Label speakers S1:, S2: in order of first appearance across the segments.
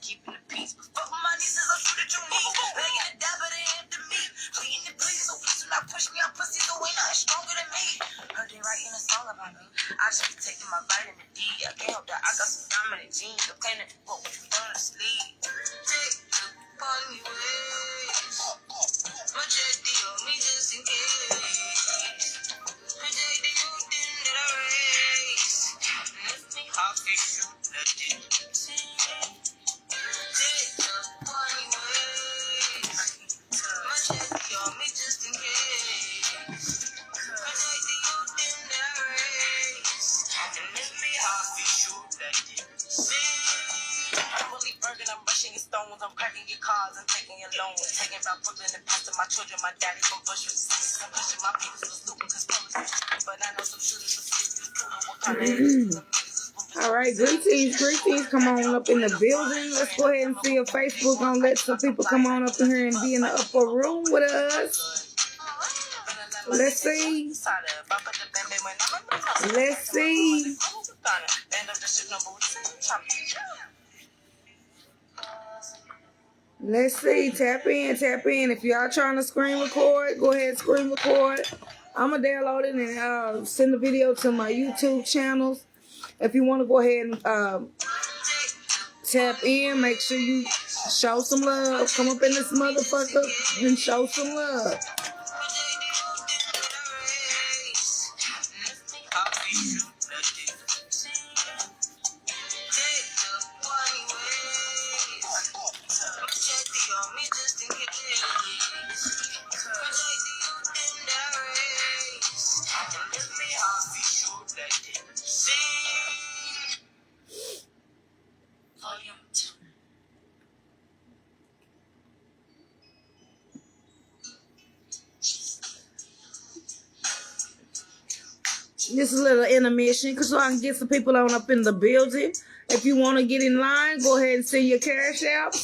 S1: keeping the peace. But fuck with my nieces, I'll shoot at your knees. Begging to die, but they end to me. Pleading to please, so please do not push me. I'm pussy, so ain't nothing stronger than me. Heard they writing a song about me. I should be taking my vitamin D. I can't help that I got some dominant jeans. I'm playing it, but what you done to sleep. Take the funny ways. My jet deal, me just in case. Protect the youth that I raise. Lift me off your shoe, let it see. Take the funny ways. My jet deal, me just in case. Protect the youth that I raise. And lift me off your shoe, let it see. I'm really burning, I'm rushing your stones, I'm cracking your cars, I'm taking your loans, taking about Brooklyn and pastor my children, my daddy from Bushwick. I'm pushing my people to stupid cause police, but I know some shooters will sleep. All right, greetings, come on up in the building. Let's go ahead and see if Facebook gonna let some people come on up in here and be in the upper room with us. Let's see. Let's see. Let's see. Tap in. If y'all trying to screen record, go ahead and screen record. I'm going to download it and send the video to my YouTube channels. If you want to go ahead and tap in, make sure you show some love. Come up in this motherfucker and show some love. This is a little intermission so I can get some people on up in the building. If you want to get in line, go ahead and send your cash out.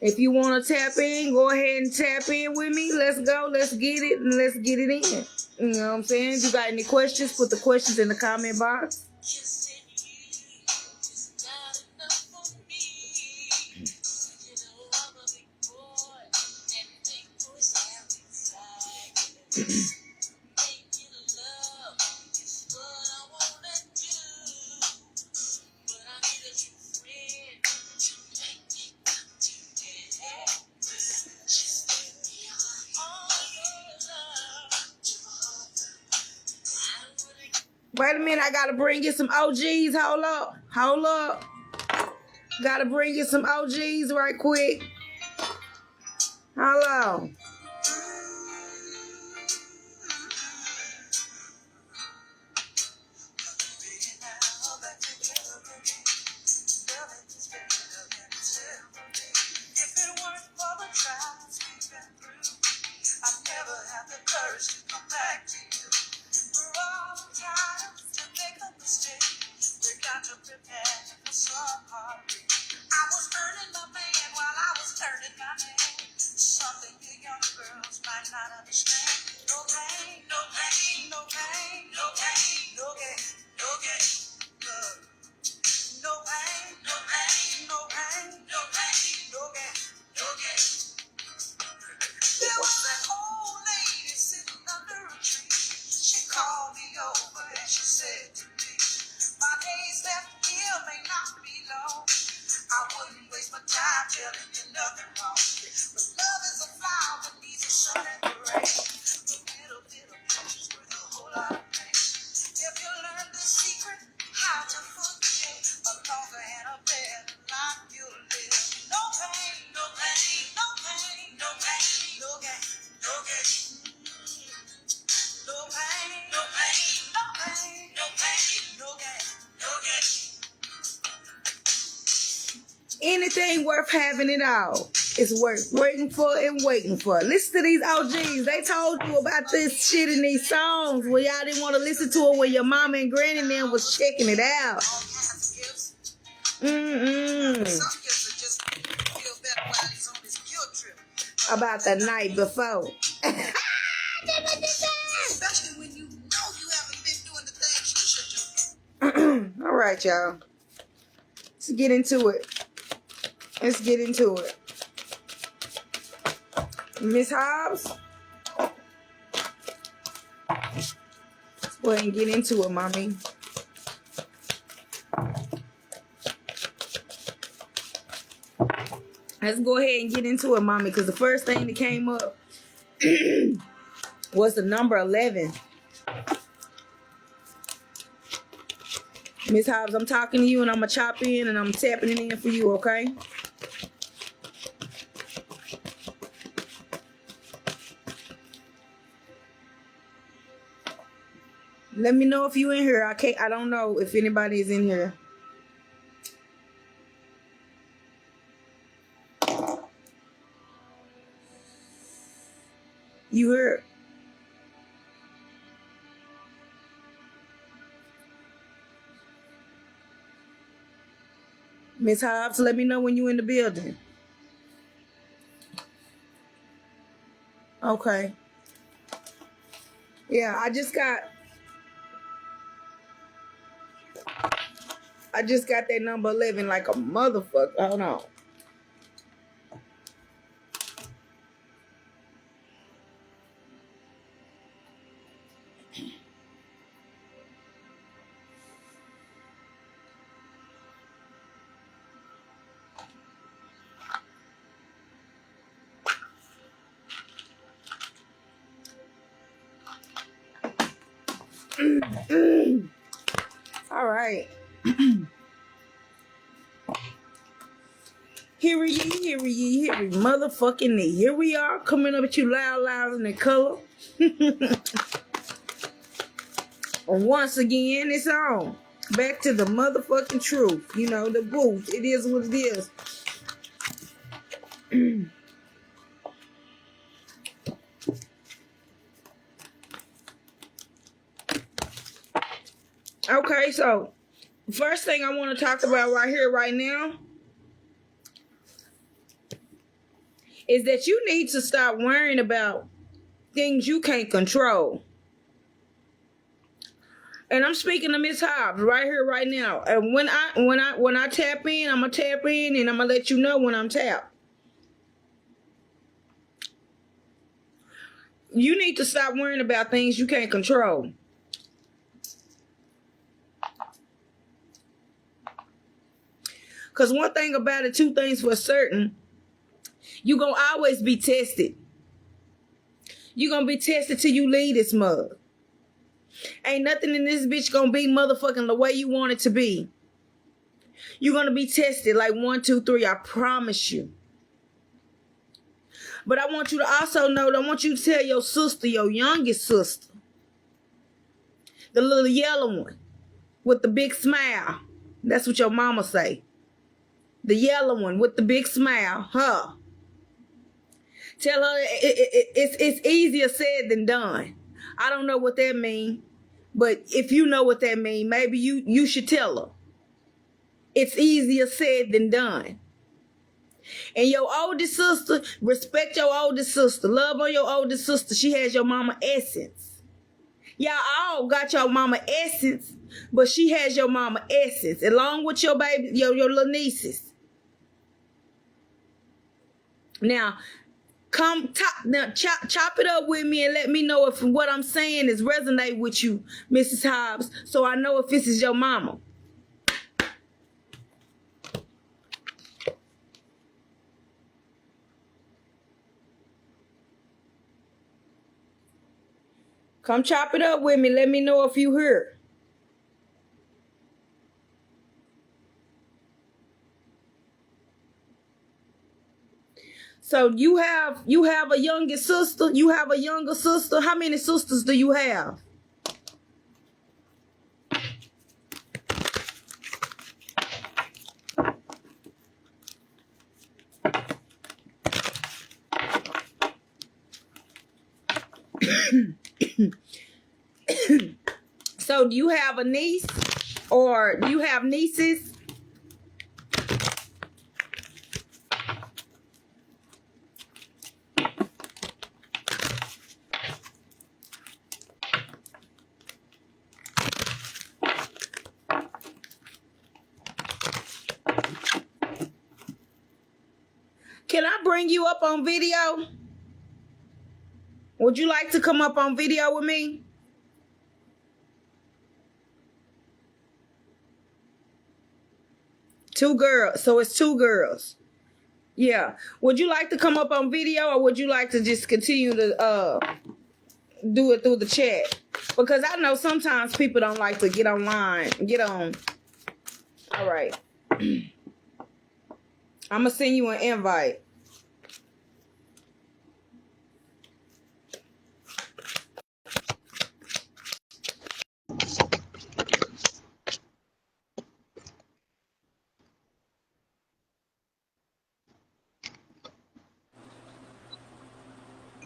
S1: If you want to tap in, go ahead and tap in with me. Let's go. Let's get it. And let's get it in. You know what I'm saying? If you got any questions, put the questions in the comment box. Wait a minute, I gotta bring you some OGs. Hold up. Gotta bring you some OGs right quick. Hold on. Anything worth having it all is worth waiting for and waiting for. Listen to these OGs. They told you about this shit in these songs where y'all didn't want to listen to it when your mama and granny and them was checking it out. About the night before. Especially when you know you haven't been doing the things you should do. All right, y'all.
S2: Let's get into it. Let's get into it. Miss Hobbs. Let's go ahead and get into it, mommy. Let's go ahead and get into it, mommy, because the first thing that came up was the number 11. Miss Hobbs, I'm talking to you, and I'm going to chop in, and I'm tapping it in for you, okay? Let me know if you in here. I don't know if anybody is in here. You heard? Miss Hobbs, let me know when you in the building. Okay. Yeah, I just got that number 11 like a motherfucker. Hold on. All right. Hear ye, motherfucking me. Here we are, coming up at you loud in the color. Once again, it's on. Back to the motherfucking truth. You know, the booth. It is what it is. Okay, so first thing I want to talk about right here, right now, is that you need to stop worrying about things you can't control. And I'm speaking to Miss Hobbs right here, right now. And when I tap in, I'm gonna tap in, and I'm gonna let you know when I'm tapped. You need to stop worrying about things you can't control. Because one thing about it, two things for certain, you're going to always be tested. You're going to be tested till you leave this mug. Ain't nothing in this bitch going to be motherfucking the way you want it to be. You're going to be tested like 1, 2, 3. I promise you. But I want you to also know, I want you to tell your sister, your youngest sister, the little yellow one with the big smile. That's what your mama say. The yellow one with the big smile, her. Tell her it's easier said than done. I don't know what that means, but if you know what that means, maybe you should tell her. It's easier said than done. And your oldest sister, respect your oldest sister. Love on your oldest sister. She has your mama essence. Y'all all got your mama essence, but she has your mama essence, along with your baby, your little nieces. Now, chop it up with me and let me know if what I'm saying is resonate with you, Mrs. Hobbs, so I know if this is your mama. Come chop it up with me. Let me know if you heard. So you have a younger sister. You have a younger sister. How many sisters do you have? So do you have a niece, or do you have nieces? can I bring you up on video? Would you like to come up on video with me? Two girls. So it's two girls. Yeah. Would you like to come up on video, or would you like to just continue to do it through the chat? Because I know sometimes people don't like to get online, get on. All right. I'm going to send you an invite.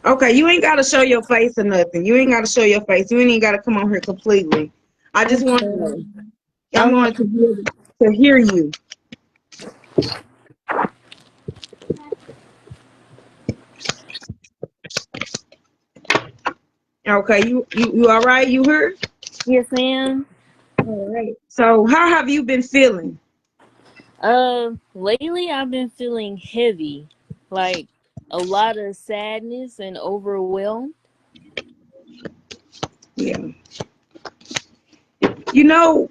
S2: Okay, you ain't got to show your face or nothing. You ain't got to show your face. You ain't even got to come on here completely. I just want to, I
S3: All right.
S2: wanted to hear you. Okay, you all right? You heard?
S3: Yes, ma'am.
S2: All right. So how have you been feeling?
S3: Lately I've been feeling heavy, like a lot of sadness and overwhelmed.
S2: Yeah. You know,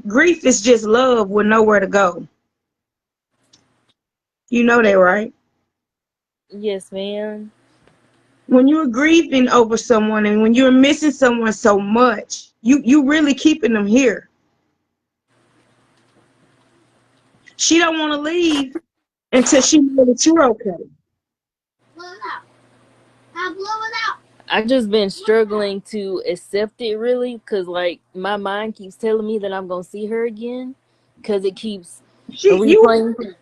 S2: grief is just love with nowhere to go. You know that, right?
S3: Yes, ma'am.
S2: When you're grieving over someone and when you're missing someone so much, you really keeping them here. She don't want to leave until she knows that you're okay.
S3: I just been struggling to accept it really, cause like my mind keeps telling me that I'm gonna see her again, cause it keeps
S2: She you
S3: replaying.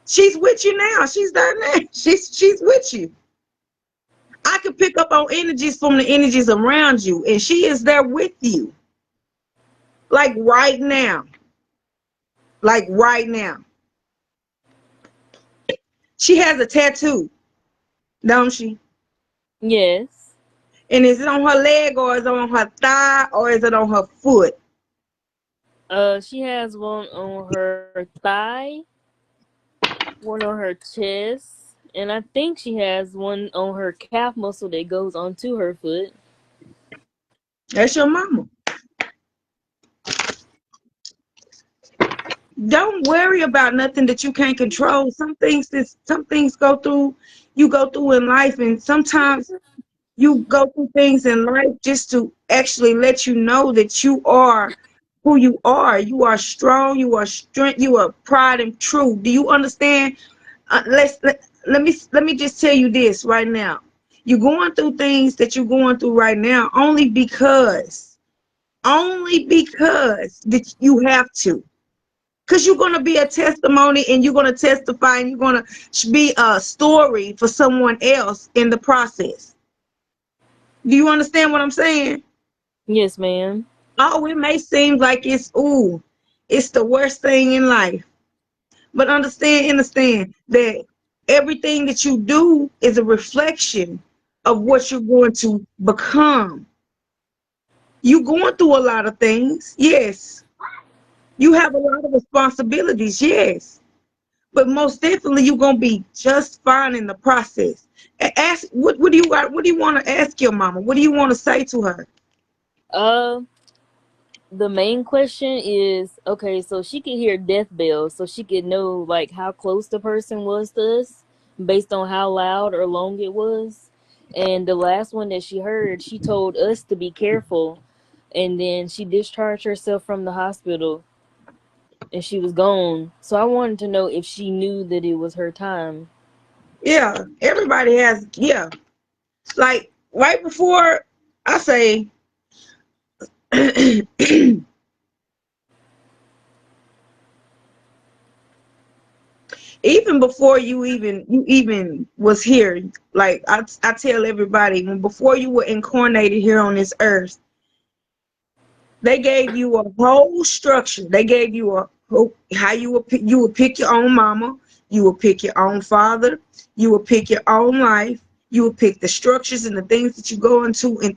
S2: she's with you now. She's there now. She's with you. I can pick up on energies from the energies around you, and she is there with you. Like right now. Like right now. She has a tattoo, don't she?
S3: Yes.
S2: And is it on her leg, or is it on her thigh, or is it on her foot?
S3: She has one on her thigh, one on her chest, and I think she has one on her calf muscle that goes onto her foot.
S2: That's your mama. Don't worry about nothing that you can't control. Some things you go through in life, and sometimes you go through things in life just to actually let you know that you are who you are. You are strong, you are strength, you are pride and truth. Do you understand? Let me just tell you this right now. You're going through things that you're going through right now only because that you have to. Because you're going to be a testimony, and you're going to testify, and you're going to be a story for someone else in the process. Do you understand what I'm saying?
S3: Yes, ma'am.
S2: Oh, it may seem like it's the worst thing in life. But understand that everything that you do is a reflection of what you're going to become. You're going through a lot of things, yes. You have a lot of responsibilities, yes. But most definitely you're gonna be just fine in the process. Ask what do you got? What do you want to ask your mama? What do you want to say to her?
S3: Uh, the main question is okay, so she could hear death bells, so she could know like how close the person was to us based on how loud or long it was. And the last one that she heard, she told us to be careful, and then she discharged herself from the hospital and she was gone. So I wanted to know if she knew that it was her time.
S2: Yeah, everybody has, yeah. Like right before I say even before you even was here, like I tell everybody, when before you were incarnated here on this earth, they gave you a whole structure. They gave you a how you would pick your own mama, you would pick your own father, you would pick your own life, you would pick the structures and the things that you go into and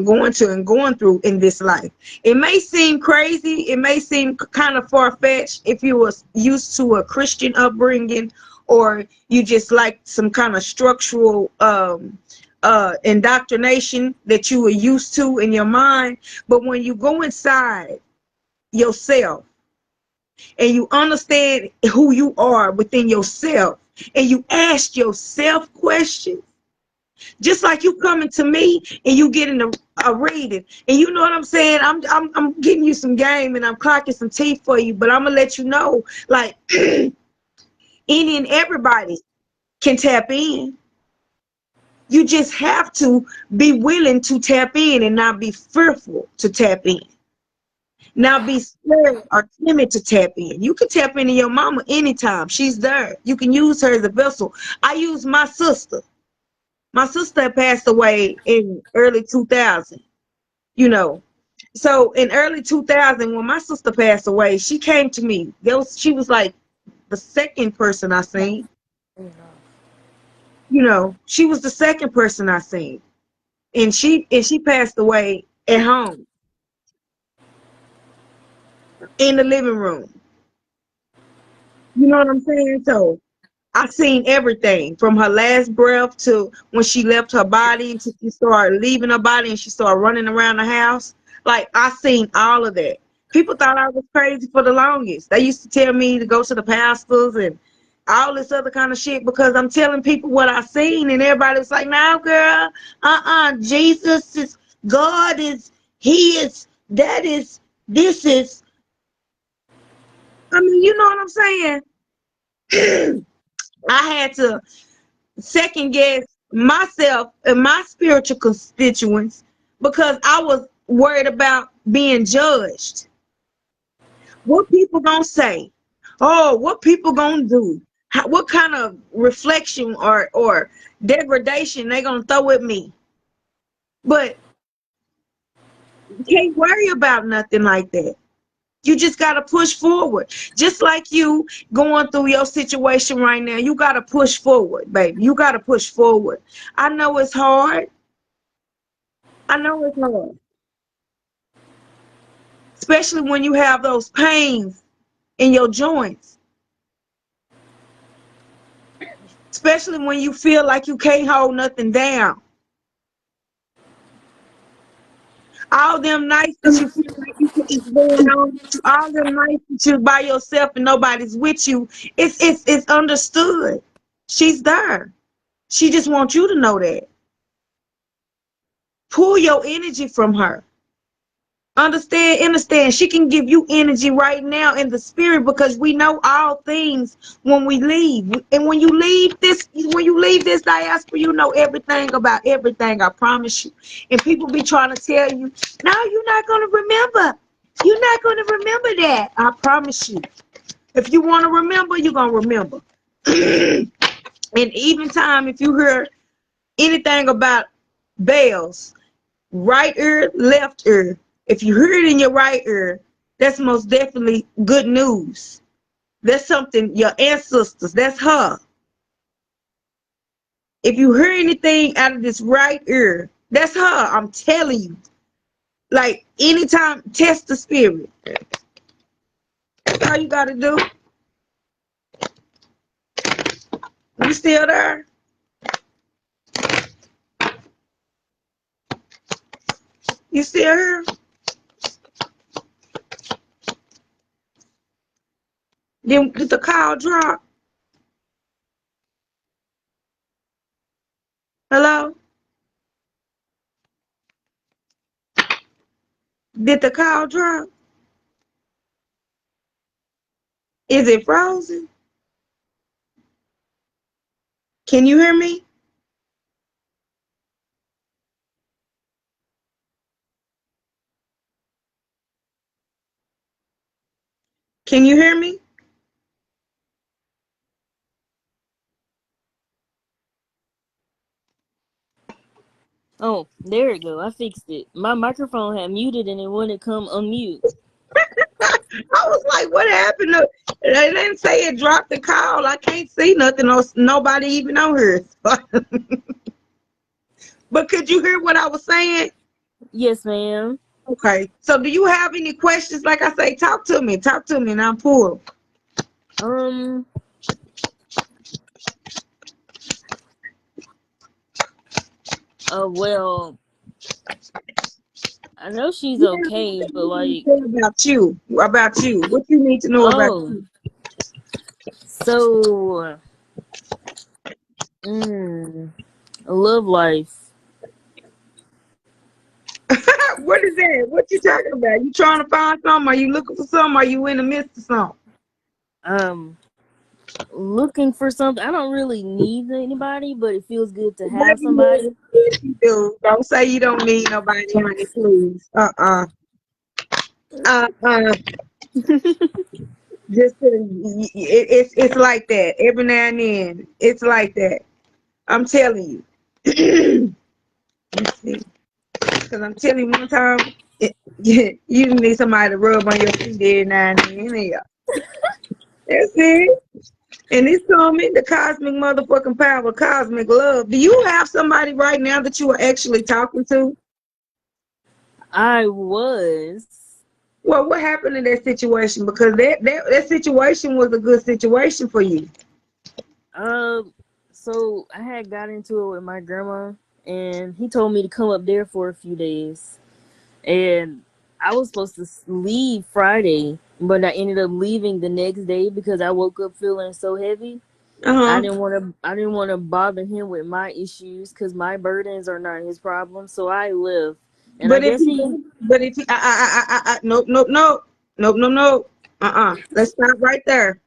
S2: going through in this life. It may seem crazy, it may seem kind of far-fetched if you were used to a Christian upbringing or you just like some kind of structural indoctrination that you were used to in your mind. But when you go inside yourself and you understand who you are within yourself and you ask yourself questions, just like you coming to me and you getting a reading, and you know what I'm saying. I'm getting you some game and I'm clocking some teeth for you, but I'm gonna let you know, like any and everybody can tap in. You just have to be willing to tap in and not be fearful to tap in. Not be scared or timid to tap in. You can tap into your mama anytime. She's there. You can use her as a vessel. I use my sister. My sister passed away in early 2000, you know. So in early 2000, when my sister passed away, she came to me. She was like the second person I seen. You know, she was the second person I seen. And she passed away at home in the living room. You know what I'm saying? So I seen everything from her last breath to when she left her body and she started leaving her body and she started running around the house. Like, I seen all of that. People thought I was crazy for the longest. They used to tell me to go to the pastors and all this other kind of shit because I'm telling people what I seen, and everybody was like, "No, girl, Jesus is, God is, He is, that is, this is." I mean, you know what I'm saying? I had to second guess myself and my spiritual constituents because I was worried about being judged. What people gonna say? Oh, what people gonna do? What kind of reflection or degradation they gonna throw at me? But you can't worry about nothing like that. You just got to push forward. Just like you going through your situation right now, you got to push forward, baby. You got to push forward. I know it's hard. I know it's hard. Especially when you have those pains in your joints. Especially when you feel like you can't hold nothing down. All them nights that you feel like you can just going on, all them nights that you're by yourself and nobody's with you, it's understood. She's there. She just wants you to know that. Pull your energy from her. Understand. She can give you energy right now in the spirit because we know all things when we leave. And when you leave this diaspora, you know everything about everything. I promise you. And people be trying to tell you, no, you're not gonna remember. You're not gonna remember that. I promise you. If you want to remember, you're gonna remember. And even time, if you hear anything about bells, right ear, left ear. If you hear it in your right ear, that's most definitely good news. That's something, your ancestors, that's her. If you hear anything out of this right ear, that's her. I'm telling you. Like, anytime, test the spirit. That's all you got to do. You still there? You still here? Then did the call drop? Hello? Did the call drop? Is it frozen? Can you hear me? Can you hear me?
S3: Oh, there it go. I fixed it. My microphone had muted and it wouldn't come unmute.
S2: I was like, what happened? They didn't say it dropped the call. I can't see nothing. Nobody even on here. But could you hear what I was saying?
S3: Yes, ma'am.
S2: Okay. So do you have any questions? Like I say, talk to me. Talk to me and I'll pull.
S3: Um, Well, I know she's
S2: Yeah,
S3: okay, but like,
S2: about you. About you. What you need to know about
S3: oh,
S2: you.
S3: so, mm, love life.
S2: What is that? What you talking about? You trying to find something? Are you looking for something? Are you in the midst of something?
S3: Um, Looking for something. I don't really need anybody, but it feels good to have
S2: Baby, yes,
S3: somebody.
S2: yes, you do. Don't say you don't need nobody, honey, please. Uh-uh. Just it's like that every now and then. It's like that. I'm telling you. Let's see. Because I'm telling you, one time, you need somebody to rub on your feet every now and then. Yeah. That's it. And it's coming, the cosmic motherfucking power, cosmic love. Do you have somebody right now that you are actually talking to?
S3: I was.
S2: Well, what happened in that situation? Because that situation was a good situation for you.
S3: Um, so I had got into it with my grandma, and he told me to come up there for a few days. And I was supposed to leave Friday, but I ended up leaving the next day because I woke up feeling so heavy.
S2: Uh-huh.
S3: I didn't want to bother him with my issues because my burdens are not his problem. So I left, and I
S2: But if
S3: guess
S2: he,
S3: he.
S2: but if he, nope, nope, nope, nope, nope, nope. Let's stop right there.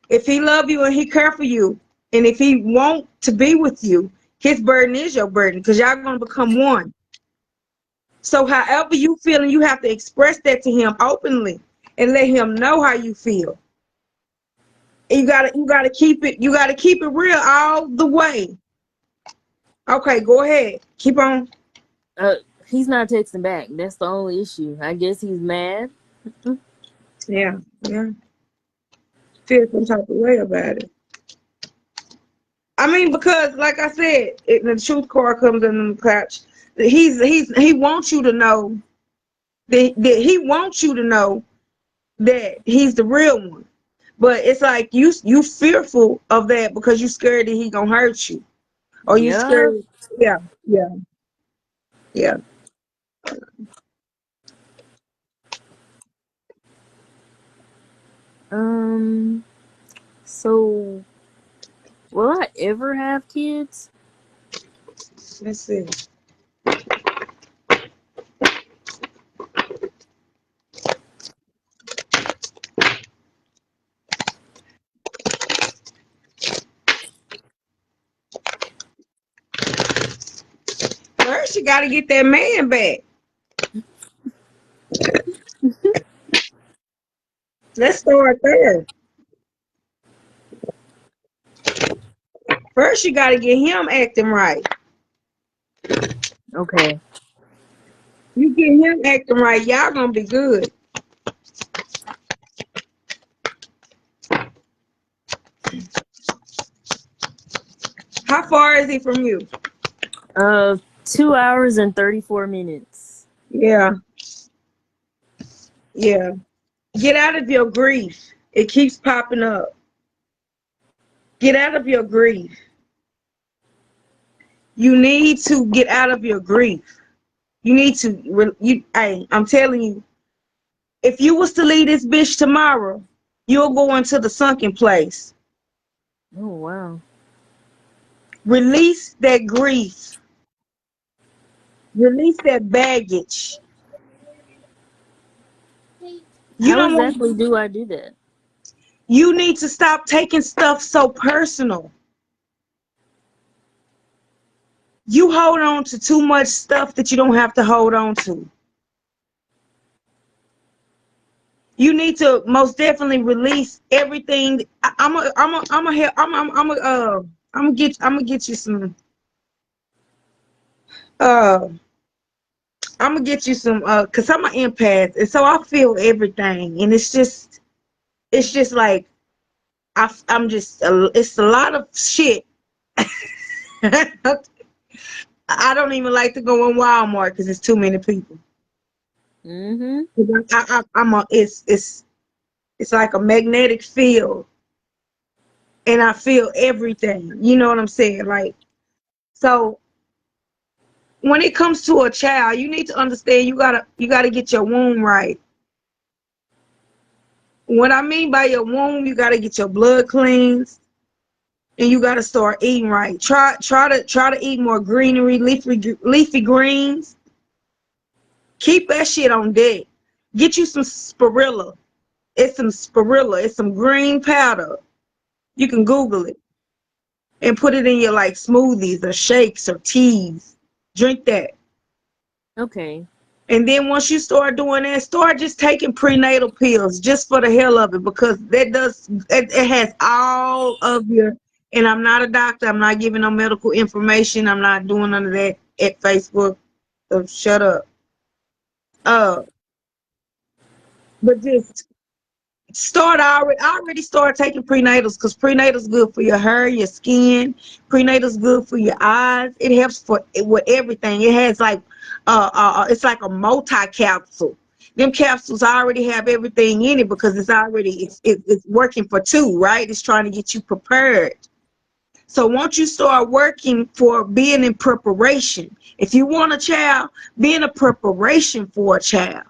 S2: If he love you and he care for you, and if he want to be with you, his burden is your burden because y'all gonna become one. So however you feel, and you have to express that to him openly and let him know how you feel. You gotta keep it real all the way. Okay, go ahead. Keep on.
S3: Uh, he's not texting back. That's the only issue. I guess he's mad.
S2: Yeah, yeah. Feel some type of way about it. I mean, because like I said, the truth card comes in the couch. He wants you to know that he wants you to know that he's the real one. But it's like you fearful of that because you scared that he gonna hurt you, or you
S3: Yeah.
S2: scared. Yeah, yeah, yeah.
S3: Um. So, will I ever have kids?
S2: Let's see. First, you gotta get that man back. Let's start there. First, you gotta get him acting right.
S3: Okay.
S2: You get him acting right, y'all gonna be good. How far is he from you?
S3: 2 hours and 34 minutes.
S2: Yeah, yeah. Get out of your grief. It keeps popping up. Get out of your grief. You need to get out of your grief. You need to. Hey, I'm telling you, if you was to leave this bitch tomorrow, you'll go into the sunken place.
S3: Oh wow.
S2: Release that grief. Release that baggage. You
S3: How
S2: don't want.
S3: exactly do I do that?
S2: You need to stop taking stuff so personal. You hold on to too much stuff that you don't have to hold on to. You need to most definitely release everything. I'm gonna get you some. Uh, I'm gonna get you some. Cause I'm an empath, and so I feel everything, and it's just like I'm just. It's a lot of shit. I don't even like to go in Walmart because it's too many people.
S3: Mm-hmm.
S2: 'Cause I'm a. It's like a magnetic field, and I feel everything. You know what I'm saying? Like so. when it comes to a child, you need to understand you gotta get your womb right. What I mean by your womb, you gotta get your blood cleansed and you gotta start eating right. Try to eat more greenery, leafy greens. Keep that shit on deck. Get you some spirilla. It's some spirilla. It's some green powder. You can Google it and put it in your like smoothies or shakes or teas. Drink that.
S3: Okay.
S2: And then once you start doing that, start just taking prenatal pills just for the hell of it, because it has all of your, and I'm not a doctor, I'm not giving no medical information, I'm not doing none of that at Facebook. So shut up. Uh but just I already started taking prenatals, because prenatals good for your hair, your skin. Prenatals good for your eyes. It helps with everything. It has like it's like a multi capsule. Them capsules already have everything in it, because it's working for two, right? It's trying to get you prepared. So once you start working for being in preparation, if you want a child, be in a preparation for a child.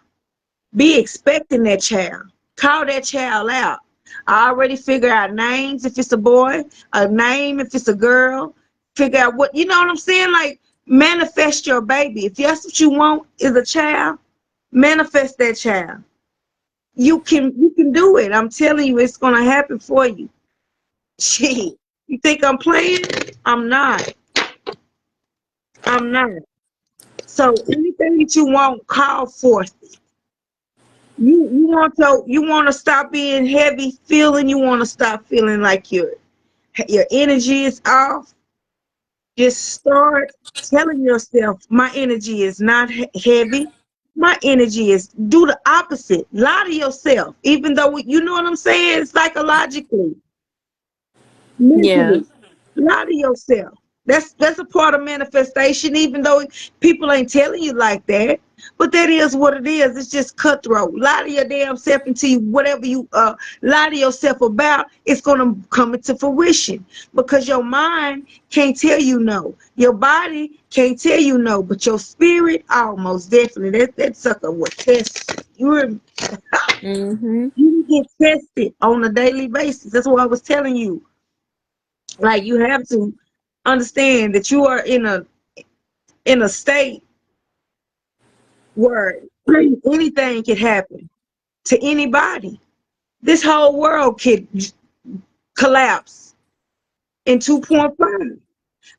S2: Be expecting that child. Call that child out. I already figure out names if it's a boy, a name if it's a girl. Figure out what, you know what I'm saying? Like, manifest your baby. If that's what you want is a child, manifest that child. You can do it. I'm telling you, it's gonna happen for you. Shit. You think I'm playing? I'm not. I'm not. So anything that you want, call forth. You want to stop being heavy feeling. You want to stop feeling like your energy is off. Just start telling yourself, my energy is not heavy. My energy is, do the opposite. Lie to yourself, even though you know what I'm saying, psychologically,
S3: Yeah.
S2: mentally. Lie to yourself. That's a part of manifestation, even though people ain't telling you like that. But that is what it is. It's just cutthroat. Lie to your damn self until you, whatever you lie to yourself about, it's gonna come into fruition. Because your mind can't tell you no. Your body can't tell you no, but your spirit almost definitely. That sucker will test you.
S3: Mhm.
S2: You get tested on a daily basis. That's what I was telling you. Like, you have to understand that you are in a state where anything can happen to anybody. This whole world could collapse in 2.5.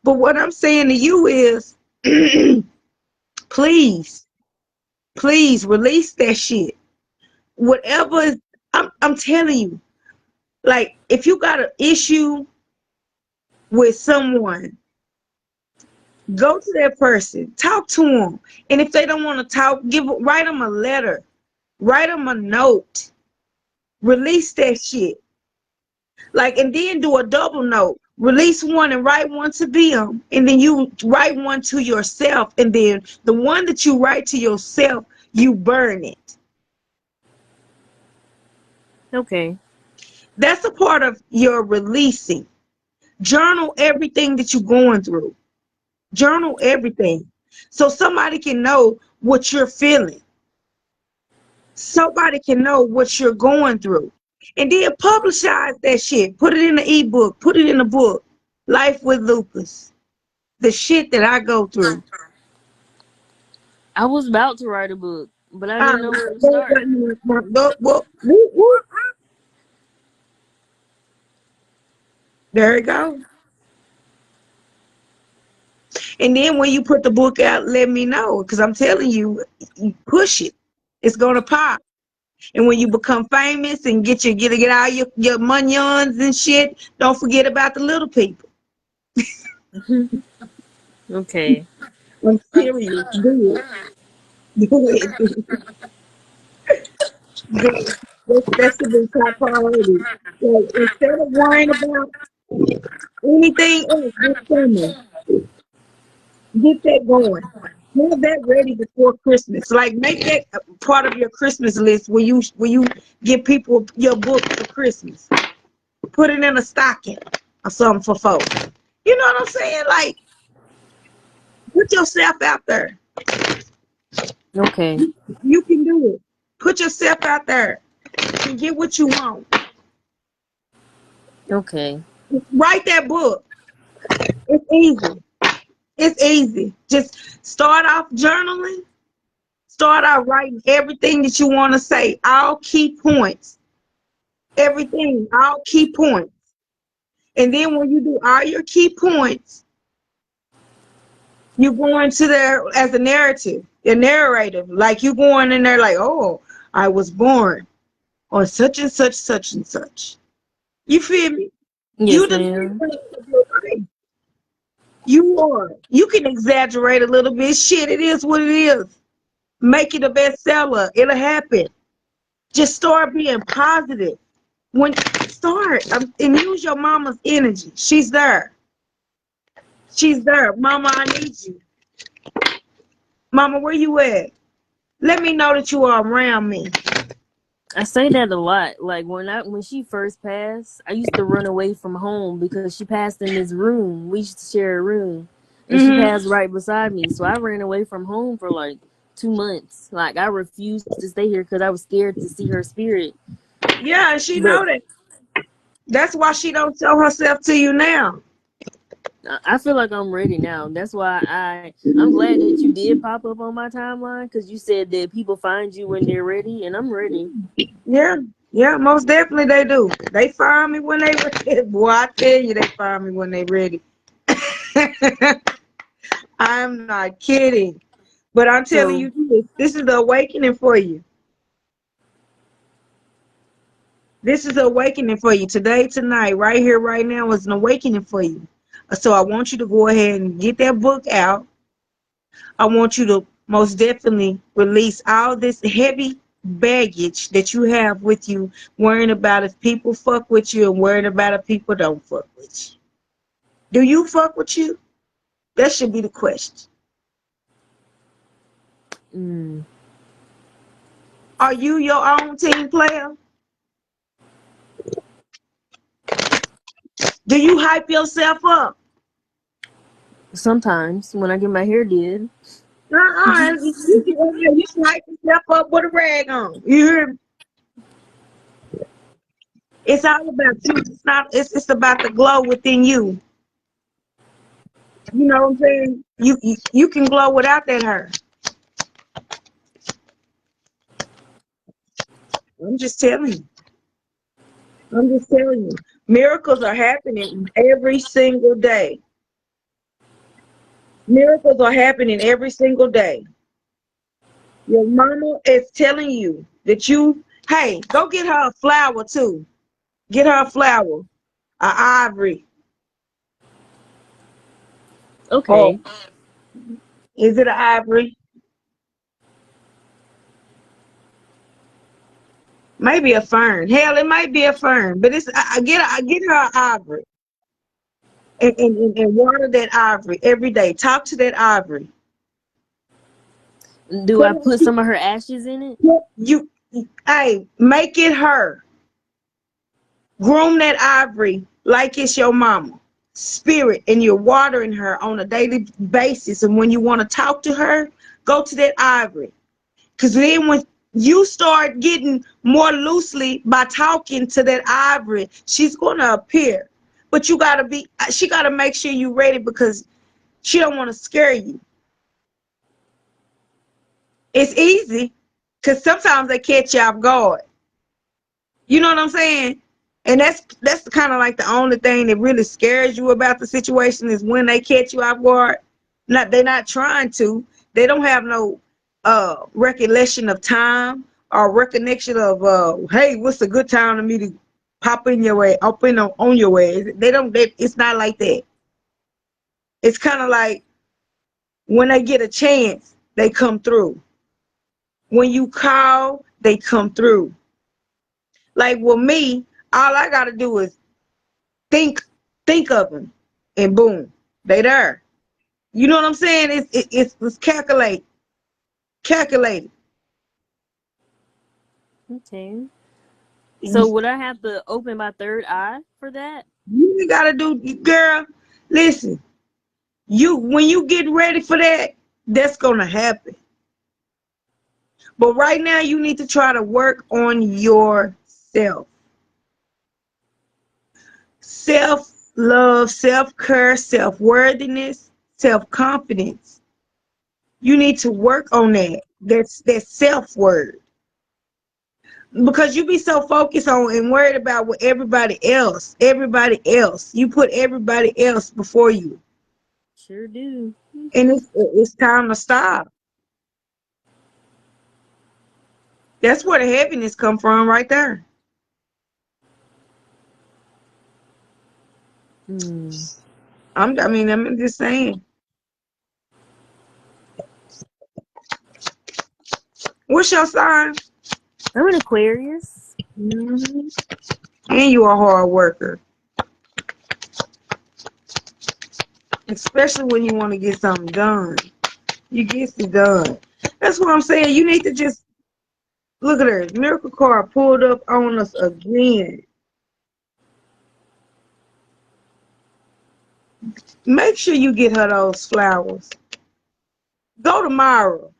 S2: But what I'm saying to you is, please, please release that shit. Whatever I'm telling you, like, if you got an issue with someone, go to that person, talk to them. And if they don't want to talk, write them a letter, write them a note, release that shit. Like, and then do a double note. Release one and write one to them, and then you write one to yourself, and then the one that you write to yourself, you burn it.
S3: Okay.
S2: That's a part of your releasing. Journal everything that you're going through. Journal everything, so somebody can know what you're feeling. Somebody can know what you're going through. And then publicize that shit. Put it in the ebook. Put it in the book. Life with Lupus. The shit that I go through.
S3: I was about to write a book, but I
S2: Uh,
S3: didn't know where to start.
S2: well, whoop, whoop. There you go. And then when you put the book out, let me know. Because I'm telling you, you push it. It's going to pop. And when you become famous and get all your monions and shit, don't forget about the little people.
S3: Okay.
S2: I'm serious. Do it. Do it. Do it. That should be top priority. So instead of worrying about anything else this summer, get that going. Have that ready before Christmas. Like, make that a part of your Christmas list when you give people your book for Christmas. Put it in a stocking or something for folks. You know what I'm saying? Like, Put yourself out there.
S3: Okay.
S2: You can do it. Put yourself out there and get what you want.
S3: Okay.
S2: Write that book. It's easy. It's easy. Just start off journaling. Start out writing everything that you want to say. All key points. Everything. All key points. And then when you do all your key points, you go into there as a narrative, a narrative. Like you going in there like, oh, I was born on such and such, such and such. You feel me? You
S3: Yes,
S2: the
S3: ma'am.
S2: narrator of your life. You are. You can exaggerate a little bit. Shit, it is what it is. Make it a bestseller. It'll happen. Just start being positive. When start and use your mama's energy. She's there. She's there. Mama, I need you. Mama, where you at? Let me know that you are around me.
S3: I say that a lot. Like when she first passed, I used to run away from home because she passed in this room. We used to share a room, and she
S2: Hmm.
S3: passed right beside me. So I ran away from home for like 2 months. Like I refused to stay here because I was scared to see her spirit.
S2: Yeah, and she
S3: But
S2: know that. That's why she don't show herself to you now.
S3: I feel like I'm ready now. That's why I'm glad that you did pop up on my timeline because you said that people find you when they're ready, and I'm ready.
S2: Yeah, yeah, most definitely they do. They find me when they ready. Boy, I tell you, they find me when they ready. I'm not kidding. But I'm telling
S3: So
S2: you this is the awakening for you. This is an awakening for you. Today, tonight, right here, right now is an awakening for you. So I want you to go ahead and get that book out. I want you to most definitely release all this heavy baggage that you have with you, worrying about if people fuck with you and worrying about if people don't fuck with you. Do you fuck with you? That should be the question.
S3: mm,
S2: Are you your own team player? Do you hype yourself up?
S3: sometimes when I get my hair did.
S2: You can hype yourself up with a rag on. You hear me? It's all about you. It's not. It's about the glow within you. You know what I'm saying? You can glow without that hair. I'm just telling you. I'm just telling you. Miracles are happening every single day. Miracles are happening every single day. Your mama is telling you that hey, go get her a flower too. Get her a flower, a ivory, or
S3: Okay.
S2: is it an ivory? Maybe a fern. Hell, it might be a fern, but I get her an ivory and water that ivory every day. Talk to that ivory.
S3: Do
S2: Tell
S3: I
S2: her
S3: put some of her ashes in it?
S2: hey, make it her. Groom that ivory like it's your mama. Spirit, and you're watering her on a daily basis. And when you want to talk to her, go to that ivory. Because then when you start getting more loosely by talking to that ivory, she's going to appear. But she got to make sure you're ready because she don't want to scare you. It's easy because sometimes they catch you off guard. You know what I'm saying? And that's kind of like the only thing that really scares you about the situation is when they catch you off guard. They're not trying to. They don't have no recollection of time or recognition of hey, what's a good time to me to pop in your way, up in on your way. They don't. It's not like that. It's kind of like when they get a chance, they come through. When you call, they come through. Like with me, all I gotta do is think think of them, and boom, they there. You know what I'm saying? It's calculated.
S3: Okay. So
S2: You
S3: would I have to open my third eye for that?
S2: ain't gotta do, girl. Listen, When you get ready for that, that's gonna happen. But right now, you need to try to work on yourself. Self love, self care, self worthiness, self confidence. You need to work on that. That's self word. Because you be so focused on and worried about what everybody else. You put everybody else before you.
S3: Sure do.
S2: And it's time to stop. That's where the heaviness come from right there.
S3: Hmm.
S2: I'm just saying. What's your sign?
S3: I'm an Aquarius.
S2: Mhm. And you a hard worker, especially when you want to get something done. You get it done. That's what I'm saying. You need to just look at her. Miracle card pulled up on us again. Make sure you get her those flowers. Go tomorrow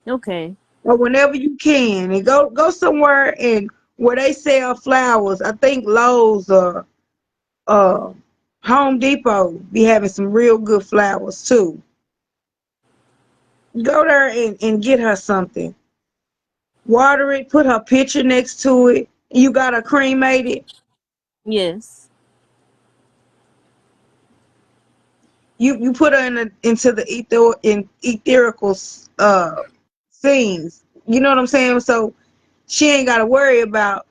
S3: Okay.
S2: or whenever you can, and go somewhere and where they sell flowers. I think Lowe's or uh Home Depot be having some real good flowers too. Go there and get her something. Water it, put her picture next to it. You got her cremated.
S3: Yes.
S2: You put her into the etherical scenes. You know what I'm saying? So she ain't got to worry about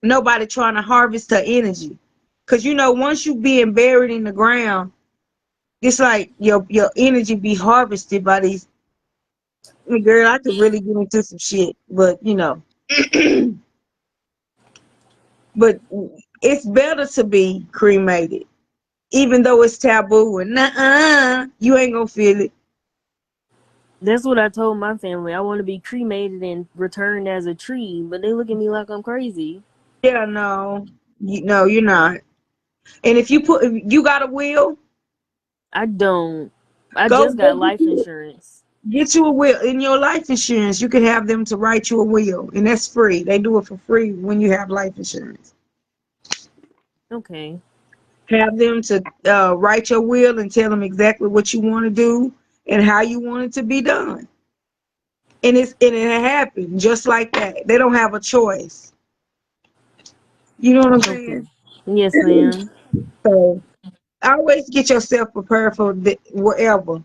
S2: nobody trying to harvest her energy. Cause once you being buried in the ground, it's like your energy be harvested by these. Girl, I could really get into some shit, but but it's better to be cremated, even though it's taboo and you ain't gonna feel it.
S3: That's what I told my family. I want to be cremated and returned as a tree, but they look at me like I'm crazy.
S2: Yeah, no, no, you're not. And if you got a will,
S3: I don't. I
S2: go
S3: just
S2: go
S3: got life insurance.
S2: get you a will. In your life insurance, you can have them to write you a will, and that's free. They do it for free when you have life insurance.
S3: Okay.
S2: Have them to write your will and tell them exactly what you want to do and how you want it to be done. And it happened just like that. They don't have a choice. You know what I'm
S3: Okay.
S2: saying?
S3: Yes, ma'am.
S2: So always get yourself prepared for wherever.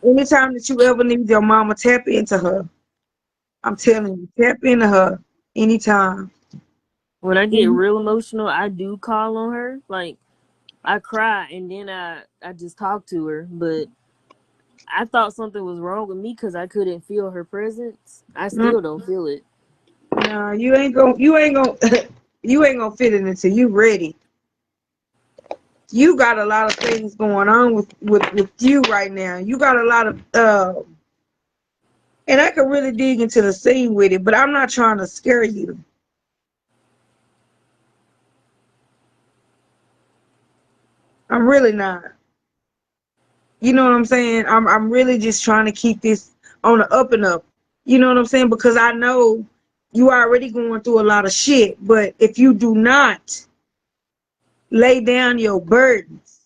S2: Anytime that you ever need your mama, tap into her. I'm telling you, tap into her anytime.
S3: When I get
S2: Mhm.
S3: real emotional, I do call on her. Like I cry and then I just talk to her, but I thought something was wrong with me because I couldn't feel her presence. I still don't feel it.
S2: No, you ain't gonna fit it until you ready. You got a lot of things going on with you right now. You got a lot of and I could really dig into the scene with it, but I'm not trying to scare you. I'm really not. You know what I'm saying? I'm really just trying to keep this on the up and up. You know what I'm saying? Because I know you already going through a lot of shit, but if you do not lay down your burdens,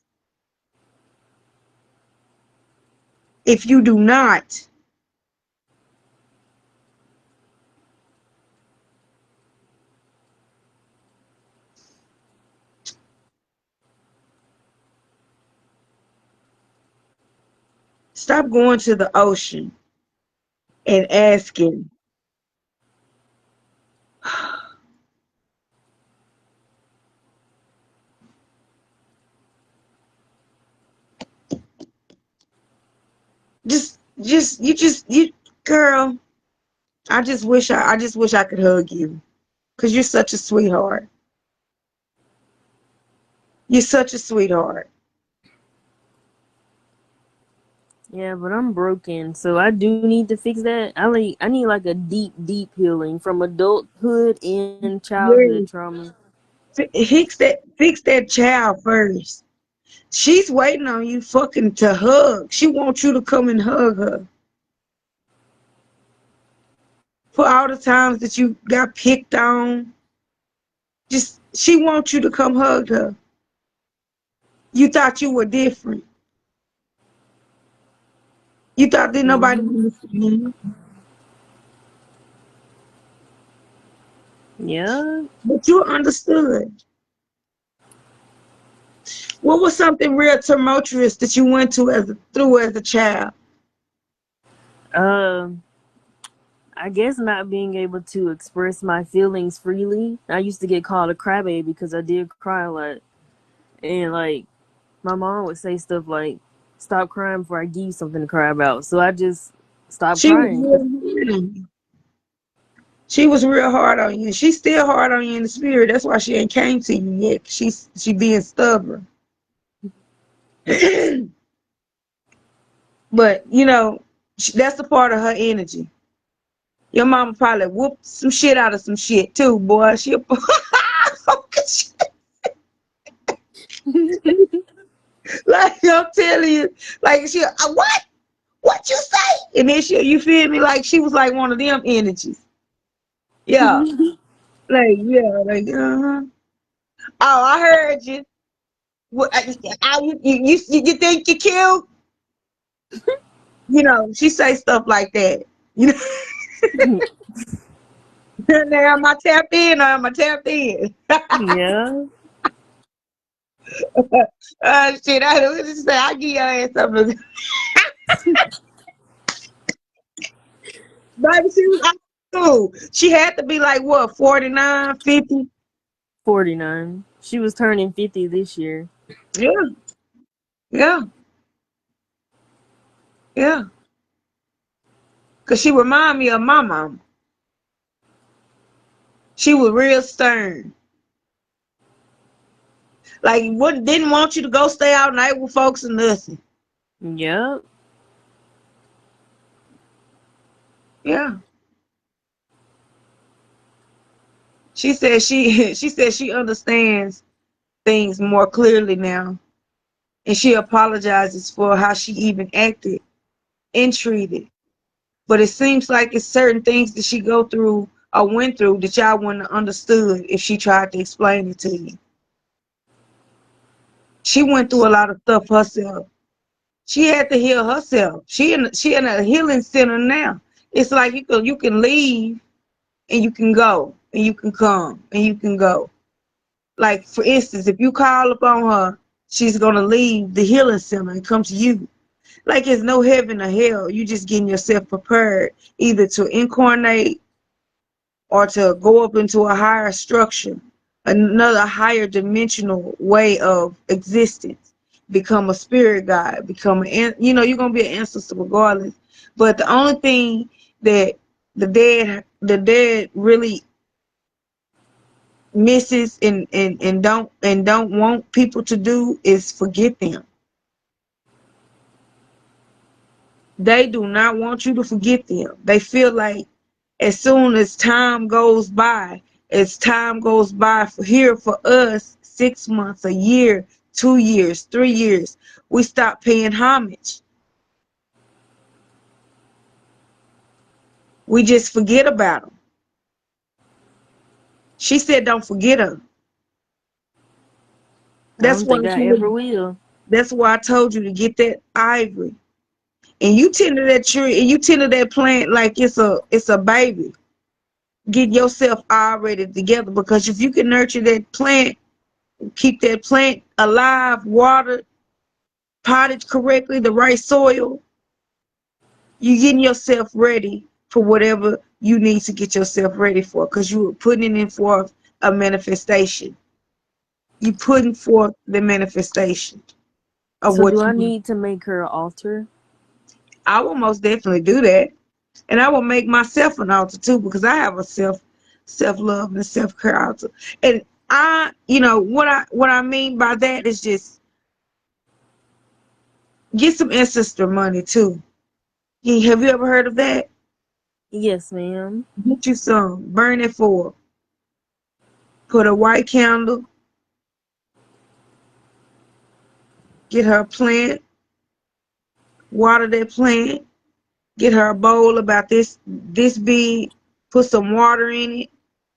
S2: if you do not stop going to the ocean and asking, you girl, I just wish I could hug you because you're such a sweetheart. You're such a sweetheart.
S3: Yeah, but I'm broken, so I do need to fix that. I need like a deep, deep healing from adulthood and childhood
S2: Yes,
S3: trauma.
S2: Fix that child first. She's waiting on you fucking to hug. She wants you to come and hug her. For all the times that you got picked on. Just she wants you to come hug her. You thought you were different. You thought that nobody
S3: Mhm.
S2: understood.
S3: Yeah.
S2: But you understood. What was something real tumultuous that you went through as a child?
S3: Um, I guess not being able to express my feelings freely. I used to get called a crybaby because I did cry a lot, and like my mom would say stuff like, "Stop crying before I give you something to cry about." So I just stopped
S2: She was
S3: crying.
S2: real hard on you. She was real hard on you. She's still hard on you in the spirit. That's why she ain't came to you yet. She being stubborn. But that's a part of her energy. Your mama probably whooped some shit out of some shit too, boy. She like I'm telling you, like she what you say? And then you feel me? Like she was like one of them energies. Yeah, like Oh, I heard you. What you think you cute? She say stuff like that. You know, now am I tapped in or am I tapped in?
S3: Yeah.
S2: Shit, I don't just say I give your ass something. Baby, she was out of school. She had to be like what, 49, 50?
S3: 49. She was turning 50 this year.
S2: Yeah, yeah, yeah. Cause she remind me of my mom. She was real stern. Like what didn't want you to go stay out night with folks and nothing.
S3: Yep.
S2: Yeah. She said she she said she understands things more clearly now. And she apologizes for how she even acted and treated. But it seems like it's certain things that she go through or went through that y'all wouldn't have understood if she tried to explain it to you. She went through a lot of stuff herself. She had to heal herself. She in a healing center now. It's like you can leave and you can go and you can come and you can go. Like for instance, if you call upon her, she's gonna leave the healing center and come to you. Like it's no heaven or hell. You just getting yourself prepared either to incarnate or to go up into a higher structure, another higher dimensional way of existence, become a spirit guide, you're gonna be an ancestor regardless. But the only thing that the dead really misses and don't want people to do is forget them. They do not want you to forget them. They feel like as soon as time goes by for here for us, 6 months, a year, 2 years, 3 years, we stop paying homage. We just forget about them. She said, "Don't forget her."
S3: I
S2: That's
S3: don't
S2: why
S3: think
S2: I
S3: I
S2: told
S3: ever
S2: you.
S3: will.
S2: That's why I told you to get that ivory, and you tend to that tree, and you tend to that plant like it's a baby. Get yourself already together because if you can nurture that plant, keep that plant alive, watered, potted correctly, the right soil, you getting yourself ready for whatever you need to get yourself ready for because you were putting in forth a manifestation. You putting forth the manifestation of
S3: So do
S2: what
S3: I
S2: you want.
S3: need to make her an altar?
S2: I will most definitely do that. And I will make myself an altar too because I have a self love and self care altar. And what I mean by that is just get some ancestor money too. Have you ever heard of that?
S3: Yes, ma'am.
S2: Get you some. Burn it for. Put a white candle, get her a plant, water that plant, get her a bowl about this big, put some water in it,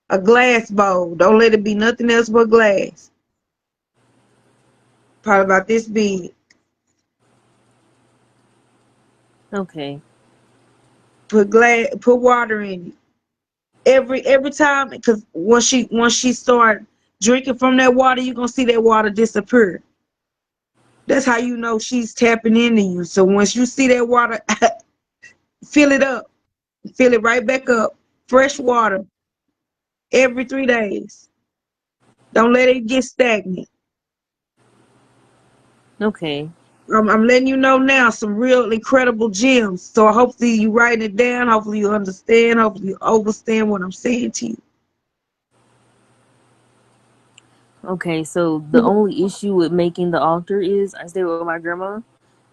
S2: a glass bowl. Don't let it be nothing else but glass. Probably about this big.
S3: Okay.
S2: Put water in it. Every time, because once she start drinking from that water, you're gonna see that water disappear. That's how you know she's tapping into you. So once you see that water, fill it up, fill it right back up. Fresh water every 3 days. Don't let it get stagnant.
S3: Okay.
S2: I'm letting you know now some real incredible gems. So hopefully you write it down. Hopefully you understand. Hopefully you understand what I'm saying to you.
S3: Okay, so the only issue with making the altar is I stay with my grandma,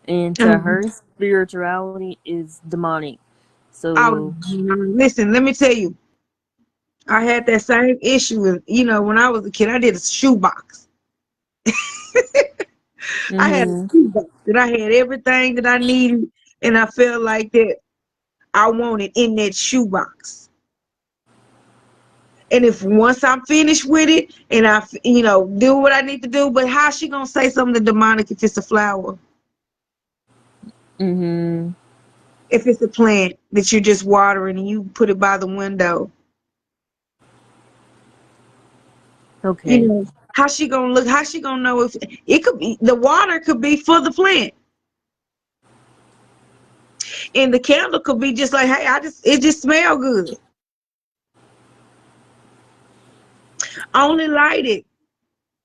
S3: and to her,
S2: Mhm.
S3: spirituality is demonic.
S2: Oh,
S3: So,
S2: listen, let me tell you. I had that same issue with, when I was a kid, I did a shoebox. I had a
S3: mhm,
S2: shoebox that I had everything that I needed, and I felt like that I wanted in that shoebox. And if once I'm finished with it and do what I need to do, but how she gonna say something demonic if it's a flower?
S3: mhm.
S2: If it's a plant that you're just watering and you put it by the window,
S3: Okay.
S2: how she gonna look? How she gonna know if it could be the water could be for the plant, and the candle could be just like, hey, it just smell good. Only light it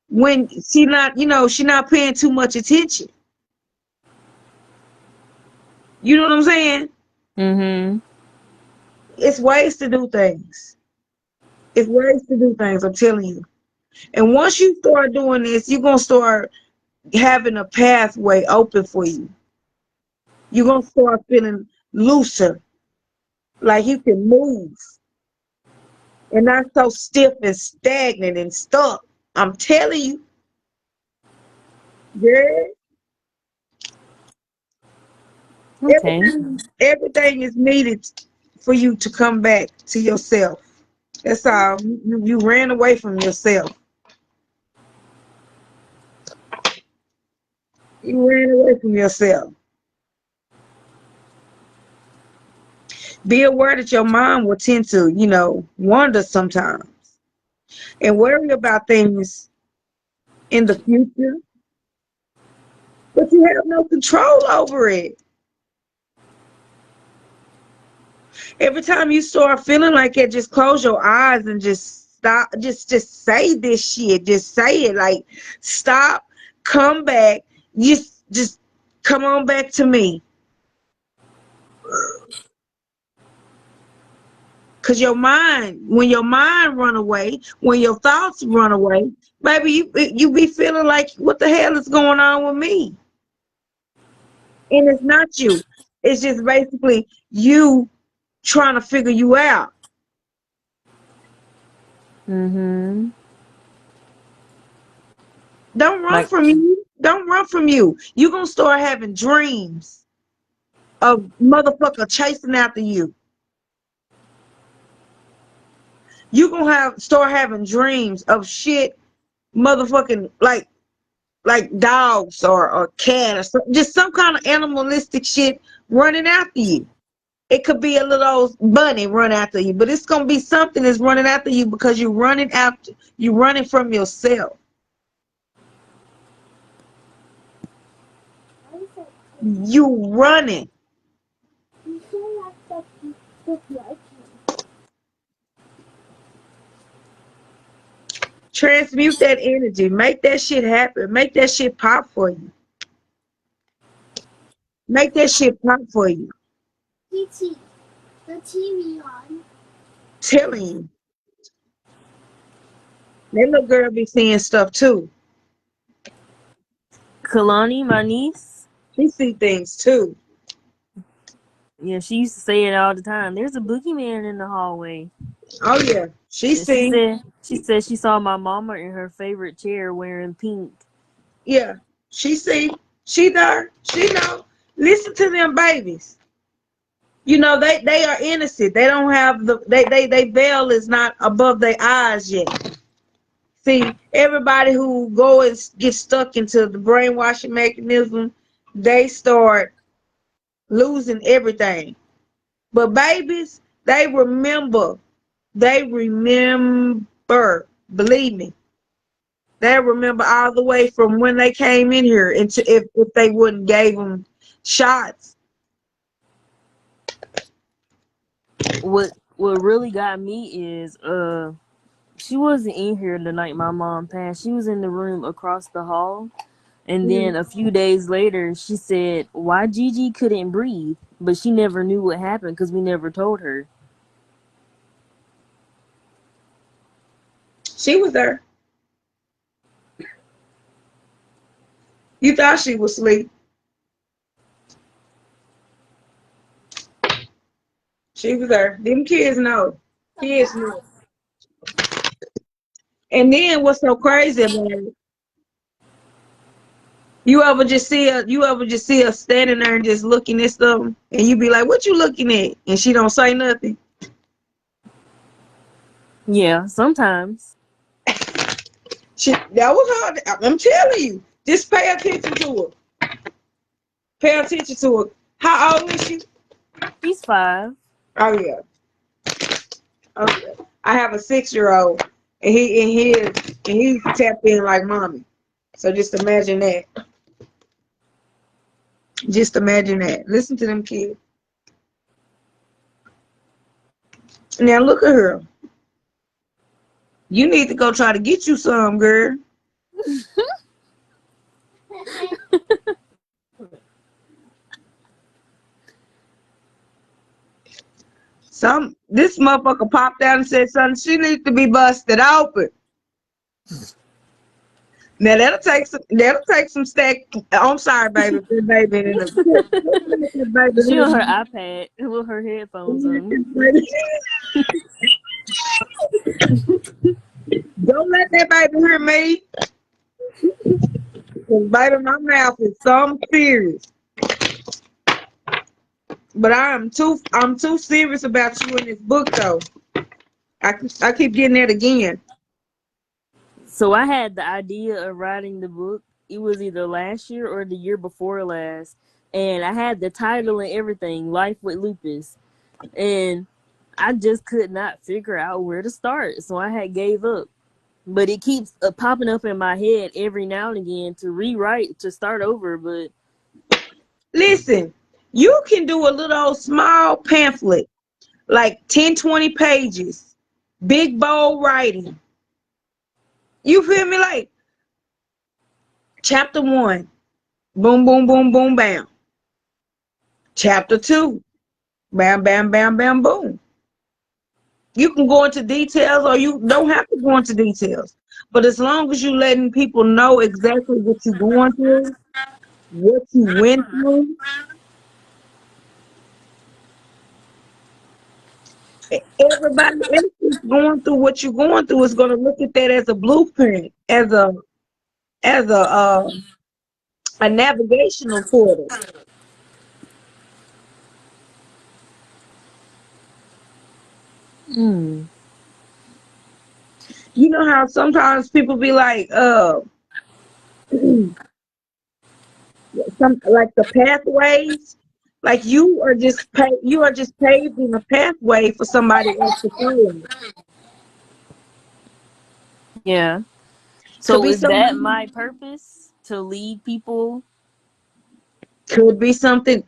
S2: when she not paying too much attention. You know what I'm saying?
S3: Mhm.
S2: It's ways to do things. It's ways to do things. I'm telling you. And once you start doing this, you're gonna start having a pathway open for you. You're gonna start feeling looser, like you can move and not so stiff and stagnant and stuck. I'm telling you, girl,
S3: Okay.
S2: everything is needed for you to come back to yourself. That's all. You ran away from yourself. You ran away from yourself. Be aware that your mind will tend to, wander sometimes and worry about things in the future, but you have no control over it. Every time you start feeling like it, just close your eyes and just stop. Just say this shit. Just say it. Like, stop, come back. Just come on back to me. Cause when your mind run away, when your thoughts run away, baby, you be feeling like, what the hell is going on with me? And it's not you. It's just basically you trying to figure you out.
S3: Mhm.
S2: Don't run
S3: Like,
S2: from you. Don't run from you. You gonna start having dreams of motherfucker chasing after you. You gonna start having dreams of shit, motherfucking like dogs or cat or just some kind of animalistic shit running after you. It could be a little old bunny run after you, but it's gonna be something that's running after you because you're running from yourself. You running. Transmute that energy. Make that shit happen. Make that shit pop for you. Make that shit pop for you.
S1: The TV on.
S2: Telling you. That little girl be seeing stuff too.
S3: Kalani, my niece,
S2: She see things too.
S3: yeah, she used to say it all the time. There's a boogeyman in the hallway.
S2: Oh yeah. She
S3: And she
S2: seen.
S3: said she saw my mama in her favorite chair wearing pink.
S2: Yeah, she see. She there. She know. Listen to them babies. You know they are innocent. They don't have they veil is not above their eyes yet. See, everybody who go and get stuck into the brainwashing mechanism, they start losing everything. But babies, they remember. They remember. Believe me, they remember all the way from when they came in here. Into if they wouldn't gave them shots.
S3: What really got me is she wasn't in here the night my mom passed. She was in the room across the hall. And then
S2: Mhm.
S3: a few days later, she said why Gigi couldn't breathe, but she never knew what happened because we never told her.
S2: She was there. You thought she was asleep. She was there. Them kids know. Kids know. And then what's so crazy about it? You ever just see her standing there and just looking at something, and you be like, "What you looking at?" And she don't say nothing.
S3: Yeah, sometimes.
S2: That was hard. I'm telling you, just pay attention to her. Pay attention to her. How old is she?
S3: She's 5.
S2: Oh yeah. Oh yeah. I have a 6-year-old, and he tapped in like mommy. So just imagine that. Just imagine that. Listen to them kids. Now look at her. You need to go try to get you some, girl. This motherfucker popped out and said something. She needs to be busted open. Now that'll take some stack. I'm sorry, baby. This baby in
S3: She on her
S2: the
S3: iPad with her headphones on.
S2: Don't let that baby hear me. 'Cause baby, my mouth is something serious. But I'm too serious about you in this book though. I keep getting that again.
S3: So I had the idea of writing the book. It was either last year or the year before last. And I had the title and everything, Life with Lupus. And I just could not figure out where to start. So I had gave up. But it keeps popping up in my head every now and again to rewrite, to start over. But
S2: Listen, you can do a little small pamphlet, like 10, 20 pages, big bold writing. You feel me? Like chapter 1, boom, boom, boom, boom, bam. Chapter 2, bam, bam, bam, bam, boom. You can go into details or you don't have to go into details. But as long as you letting people know exactly what you're going through, what you went through, everybody else is going through what you're going through is going to look at that as a blueprint, as a navigational portal.
S3: mm,
S2: You know how sometimes people be like, some like the pathways, like you are just paving a pathway for somebody else to follow.
S3: yeah.
S2: Could
S3: So
S2: be
S3: is that
S2: some,
S3: my purpose? To lead people?
S2: could be something of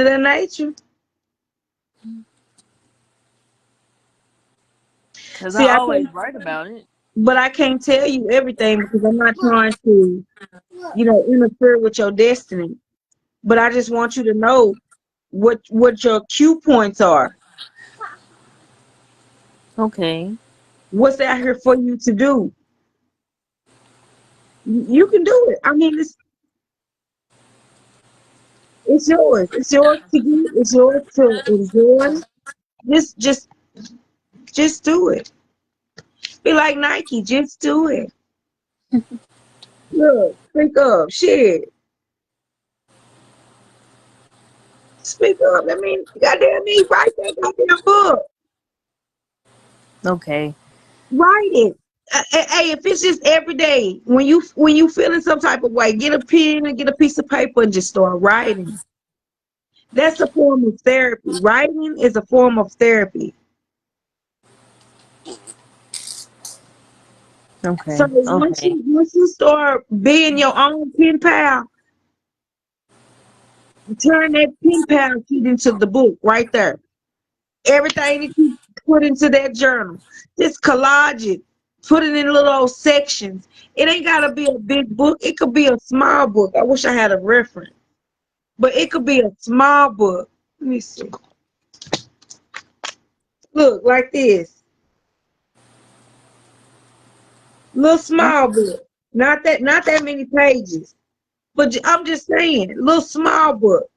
S2: that nature.
S3: Because I
S2: See, I
S3: always
S2: can't,
S3: write about it.
S2: but I can't tell you everything because I'm not trying to, interfere with your destiny. But I just want you to know what your cue points are.
S3: Okay.
S2: What's out here for you to do? You can do it. I mean, it's yours. It's yours to get. It's yours to enjoy. Just, just do it. Be like Nike, just do it. Look, speak up. Shit. Speak up. I mean, goddamn me, write that goddamn book.
S3: Okay.
S2: Write it. Hey, if it's just every day, when you feeling some type of way, get a pen and get a piece of paper and just start writing. That's a form of therapy. Writing is a form of therapy. So
S3: Okay.
S2: once
S3: Okay.
S2: you start being your own pen pal, turn that pen pal sheet into the book right there. Everything that you put into that journal, just collage it, put it in little old sections. It ain't gotta be a big book. It could be a small book. I wish I had a reference, but it could be a small book. Let me see. Look like this, little small book. Not that many pages, but I'm just saying, little small book.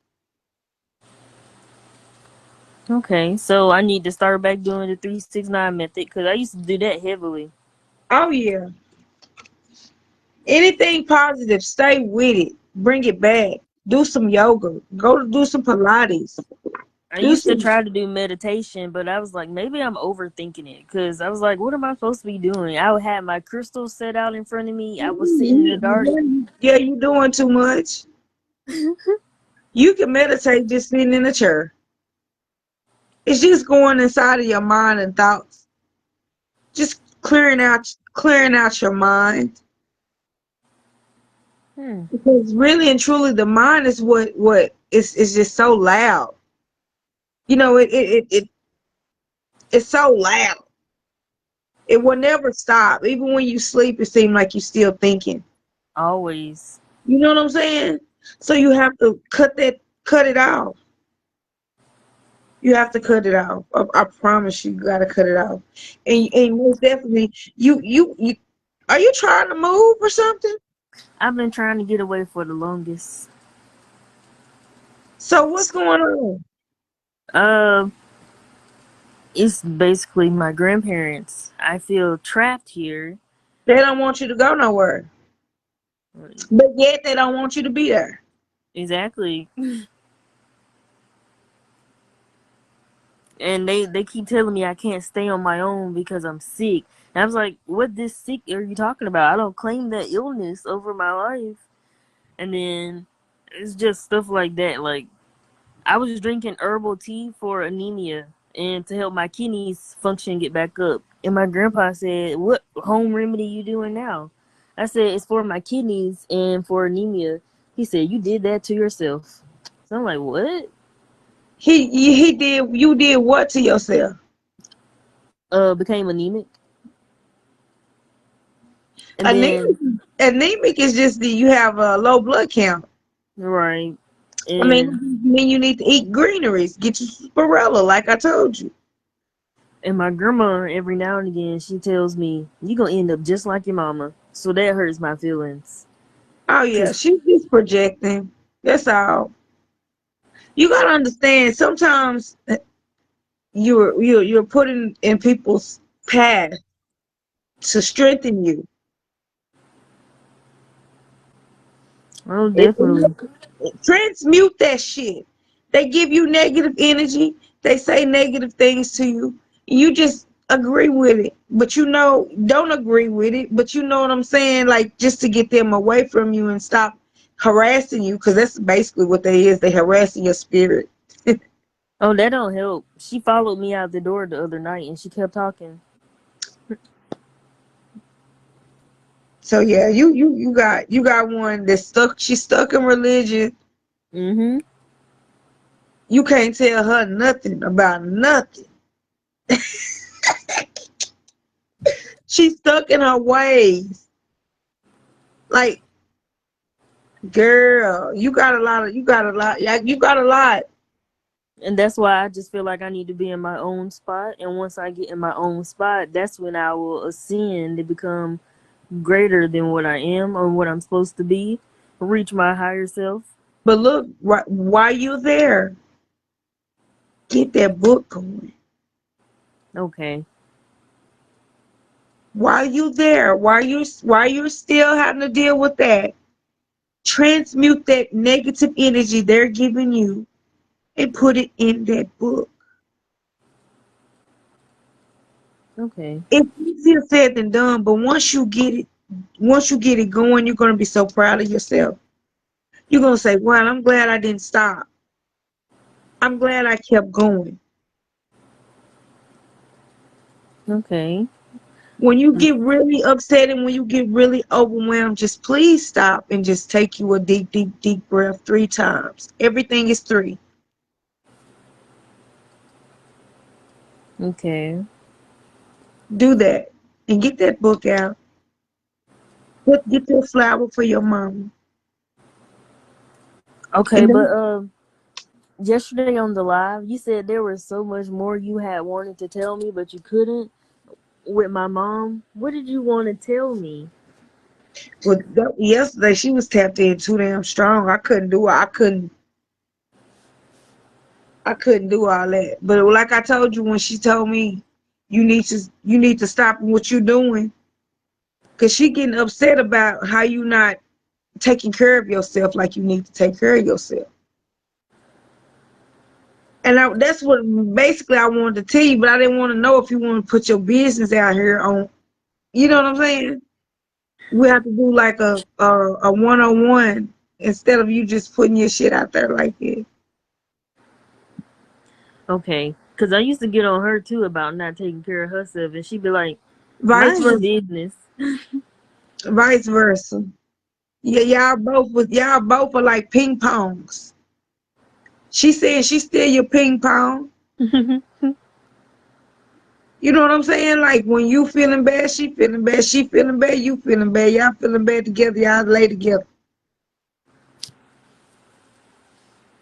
S3: Okay. So I need to start back doing the 369 method because I used to do that heavily.
S2: Oh yeah, anything positive, stay with it. Bring it back. Do some yoga. Go to do some Pilates.
S3: I
S2: Do
S3: used to
S2: some.
S3: try to do meditation, but I was like, maybe I'm overthinking it because I was like, what am I supposed to be doing? I would have my crystals set out in front of me. I was sitting in the dark.
S2: Yeah, you doing too much. You can meditate just sitting in a chair. It's just going inside of your mind and thoughts. Just clearing out your mind.
S3: Hmm.
S2: Because really and truly the mind is what is just so loud. You know, it's so loud. It will never stop. Even when you sleep, it seems like you're still thinking.
S3: Always.
S2: You know what I'm saying? So you have to cut it off. You have to cut it off. I promise you, you gotta cut it off. And most definitely, you are you trying to move or something?
S3: I've been trying to get away for the longest.
S2: So what's going on?
S3: Uh, it's basically my grandparents. I feel trapped here.
S2: They don't want you to go nowhere, but yet they don't want you to be there.
S3: Exactly. And they keep telling me I can't stay on my own because I'm sick. And I was like, what this sick are you talking about? I don't claim that illness over my life. And then it's just stuff like that. Like I was drinking herbal tea for anemia and to help my kidneys function get back up. And my grandpa said, what home remedy you doing now? I said, it's for my kidneys and for anemia. He said, you did that to yourself. So I'm like, what?
S2: He did. You did what to yourself?
S3: Became anemic. And
S2: Anemic.
S3: then,
S2: Anemic is just that you have a low blood count.
S3: right.
S2: I mean,
S3: And
S2: you need to eat greeneries. Get you spirella, like I told you.
S3: and my grandma every now and again she tells me you gonna end up just like your mama. So that hurts my feelings.
S2: Oh yeah,
S3: Cause
S2: she's just projecting. That's all. You gotta understand. Sometimes you're putting in people's path to strengthen you.
S3: oh
S2: It,
S3: definitely.
S2: transmute that shit. They give you negative energy. They say negative things to you. You just agree with it, but don't agree with it. But you know what I'm saying? Like just to get them away from you and stop harassing you, because that's basically what they is. They harassing your spirit.
S3: Oh, that don't help. She followed me out the door the other night and she kept talking.
S2: So yeah, you got one that's stuck. She's stuck in religion.
S3: Mm-hmm.
S2: You can't tell her nothing about nothing. She's stuck in her ways. Like, girl, you got a lot.
S3: And that's why I just feel like I need to be in my own spot. And once I get in my own spot, that's when I will ascend to become greater than what I am or what I'm supposed to be. Reach my higher self.
S2: But look, while you're there, get that book going.
S3: Okay.
S2: while you there, while you're still having to deal with that, transmute that negative energy they're giving you and put it in that book.
S3: Okay.
S2: It's easier said than done, but once you get it going, you're gonna be so proud of yourself. You're gonna say, "Wow, I'm glad I didn't stop. I'm glad I kept going."
S3: Okay.
S2: When you get really upset and when you get really overwhelmed, just please stop and just take you a deep, deep, deep breath 3 times. Everything is 3.
S3: Okay.
S2: Do that and get that book out. Get your flower for your mama.
S3: Okay,
S2: And
S3: but
S2: then,
S3: yesterday on the live, you said there was so much more you had wanted to tell me, but you couldn't with my mom. What did you want to tell me?
S2: yesterday she was tapped in too damn strong. I couldn't do it. I couldn't do all that. But like I told you when she told me you need to stop what you're doing, cause she getting upset about how you not taking care of yourself like you need to take care of yourself. And that's what basically I wanted to tell you, but I didn't want to know if you want to put your business out here on. You know what I'm saying? We have to do like a 1-on-1 instead of you just putting your shit out there like that.
S3: Okay, because I used to get on her too about not taking care of herself, and she'd be like,
S2: Vice
S3: "Mind your
S2: versa.
S3: business."
S2: Vice versa. Yeah, y'all both are like ping pongs. She said she's still your ping pong. You know what I'm saying? Like when you feeling bad, she feeling bad. She feeling bad, you feeling bad. Y'all feeling bad together. Y'all lay together.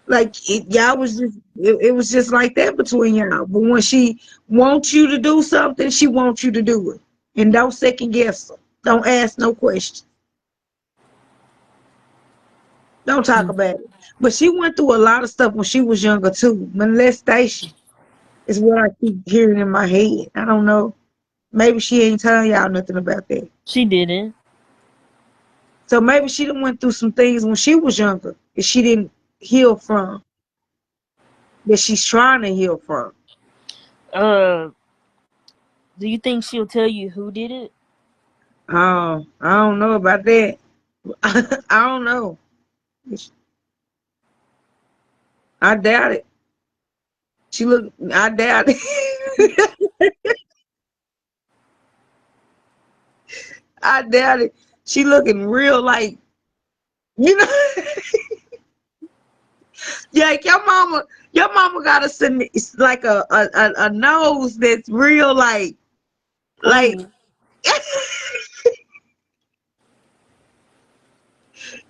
S2: Like it was just like that between y'all. But when she wants you to do something, she wants you to do it, and don't second guess her. Don't ask no questions. Don't talk about it. But she went through a lot of stuff when she was younger too. Molestation is what I keep hearing in my head. I don't know. Maybe she ain't telling y'all nothing about that.
S3: She didn't.
S2: So maybe she done went through some things when she was younger that she didn't heal from, that she's trying to heal from.
S3: Uh, do you think she'll tell you who did it?
S2: Oh, I don't know about that. I don't know. I doubt it. I doubt it. I doubt it. She looking real like, you know, yeah, like your mama got like a nose that's real like,
S3: Oh,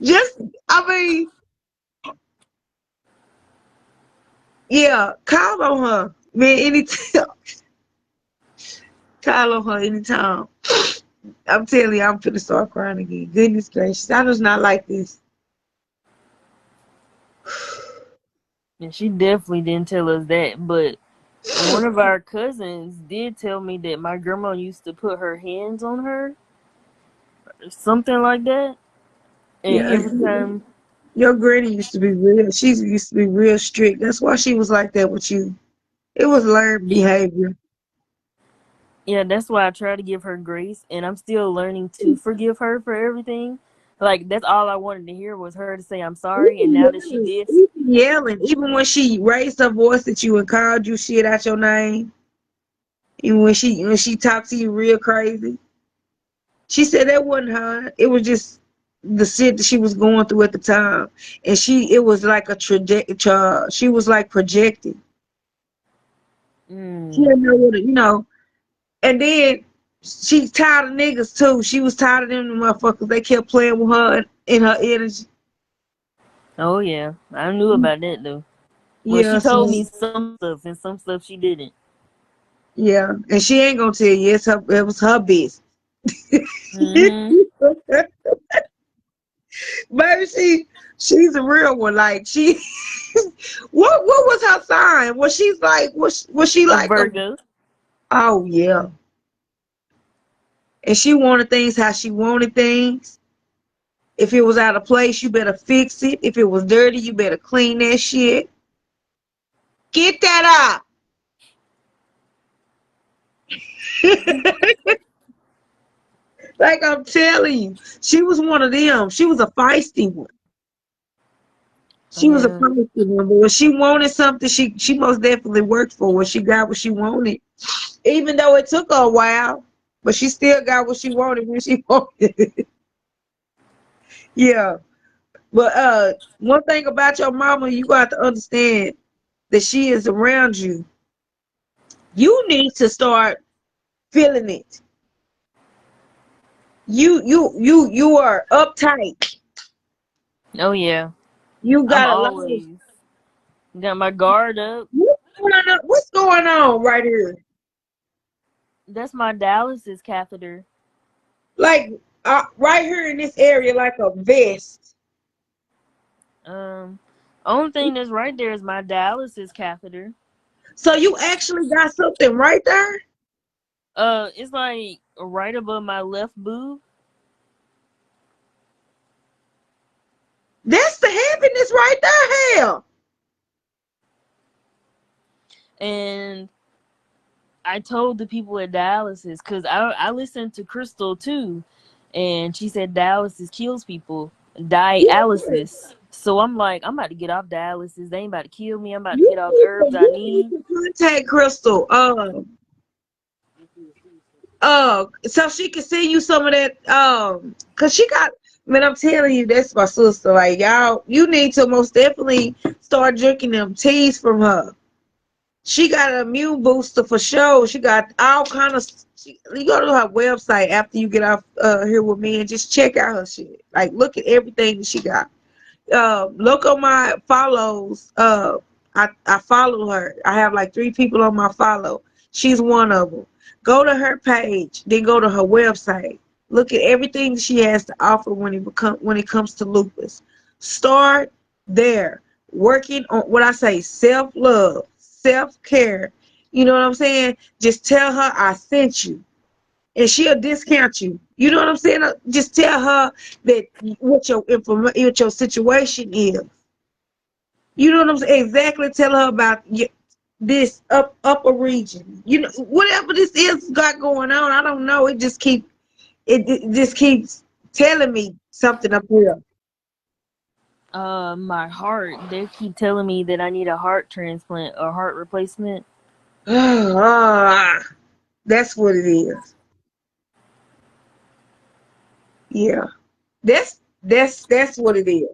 S2: just, I mean, yeah, call on her. Man, anytime, call on her anytime. I'm telling you, I'm finna start crying again. Goodness gracious. I was not like this.
S3: and she definitely didn't tell us that. But one of our cousins did tell me that my grandma used to put her hands on her, or something like that. And
S2: Yeah,
S3: every time,
S2: your granny used to be real. She used to be real strict. That's why she was like that with you. It was learned behavior.
S3: yeah, that's why I try to give her grace, and I'm still learning to forgive her for everything. Like that's all I wanted to hear was her to say I'm sorry, and now that she did,
S2: Even yelling, even when she raised her voice at you and called you shit out your name, and when she talked to you real crazy, she said that wasn't her. It was just the shit that she was going through at the time, and it was like a she was like projecting. She
S3: mm,
S2: didn't know what and then she tired of niggas too. She was tired of them motherfuckers. They kept playing with her in her energy.
S3: oh yeah, I knew about that though. Well, she
S2: Yeah,
S3: told
S2: so
S3: me some stuff, and some stuff she didn't.
S2: yeah, and she ain't gonna tell you. It was her business.
S3: Hmm.
S2: Baby, she's a real one. Like she, what was her sign? Was she
S3: A
S2: like a?
S3: Virgo.
S2: Oh yeah, and she wanted things how she wanted things. If it was out of place, you better fix it. If it was dirty, you better clean that shit. Get that out. Like I'm telling you, she was one of them. She was a feisty one. She was a
S3: Yeah.
S2: feisty one. But when she wanted something, she most definitely worked for it. She got what she wanted. Even though it took her a while, but she still got what she wanted when she wanted it. Yeah. But one thing about your mama, you got to understand that she is around you. You need to start feeling it. You are uptight.
S3: Oh yeah.
S2: You
S3: I'm
S2: got a lot of
S3: always got my guard up.
S2: what's going on right here?
S3: That's my dialysis catheter.
S2: Like right here in this area, like a vest.
S3: Um, only thing that's right there is my dialysis catheter.
S2: So you actually got something right there?
S3: It's like right above my left boob,
S2: That's the happiness right there, hell.
S3: and I told the people at dialysis because I listened to Crystal too, and she said dialysis kills people.
S2: Yeah.
S3: Dialysis. So I'm like, I'm about to get off dialysis. They ain't about to kill me. I'm about to
S2: You
S3: get all the
S2: need
S3: herbs
S2: to,
S3: I
S2: you need
S3: need.
S2: to contact Crystal. So she can send you some of that. Cause she got. Man, I'm telling you, that's my sister. Like y'all, you need to most definitely start drinking them teas from her. She got an immune booster for sure. She got all kind of. You go to her website after you get off here with me and just check out her shit. Like look at everything that she got. Look on my follows. I follow her. I have like 3 people on my follow. She's one of them. Go to her page, then go to her website. Look at everything she has to offer when it comes to lupus. Start there. Working on what I say, self-love, self-care. You know what I'm saying? Just tell her I sent you and she'll discount you. You know what I'm saying? Just tell her that what your situation is. You know what I'm saying? Exactly. Tell her about this upper region. You know whatever this is got going on. I don't know. It just keeps telling me something up here.
S3: My heart. They keep telling me that I need a heart transplant or heart replacement.
S2: Ah, that's what it is. Yeah, that's what it is.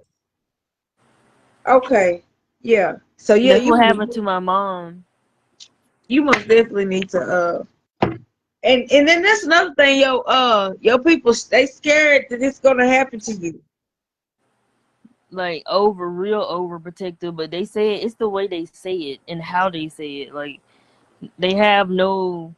S2: Okay. Yeah. So yeah,
S3: That's what happened to my mom.
S2: you most definitely need to and then that's another thing, your people they scared that it's gonna happen to you.
S3: Like real overprotective, but they say it's the way they say it and how they say it. Like they have no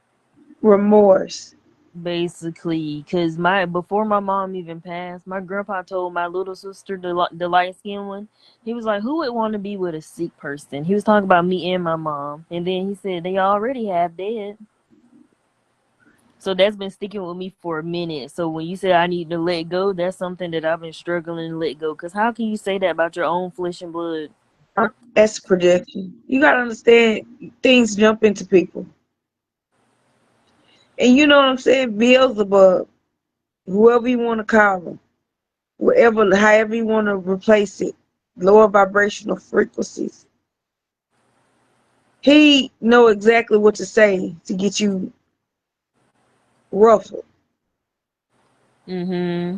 S2: Remorse.
S3: basically because my before my mom even passed, my grandpa told my little sister, the light skinned one, he was like, who would want to be with a sick person? He was talking about me and my mom, and then he said they already have dead. So that's been sticking with me for a minute. So when you say I need to let go, that's something that I've been struggling to let go. Because how can you say that about your own flesh and blood?
S2: That's projection. You gotta understand things jump into people. And you know what I'm saying? Beelzebub, whoever you want to call him, whatever, however you want to replace it, lower vibrational frequencies. He know exactly what to say to get you ruffled.
S3: Mm-hmm.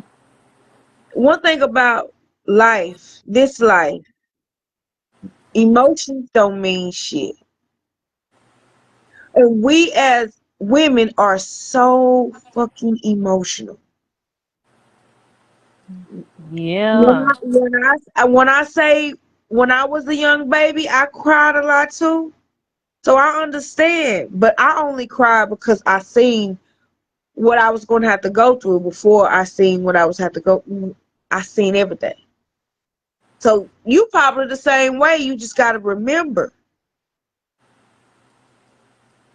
S2: One thing about life, this life, emotions don't mean shit. And we as women are so fucking emotional.
S3: Yeah.
S2: When I say when I was a young baby, I cried a lot too. So I understand, but I only cried because I seen what I was going to have to go through before I seen what I was have to go. I seen everything. So you probably the same way. You just got to remember.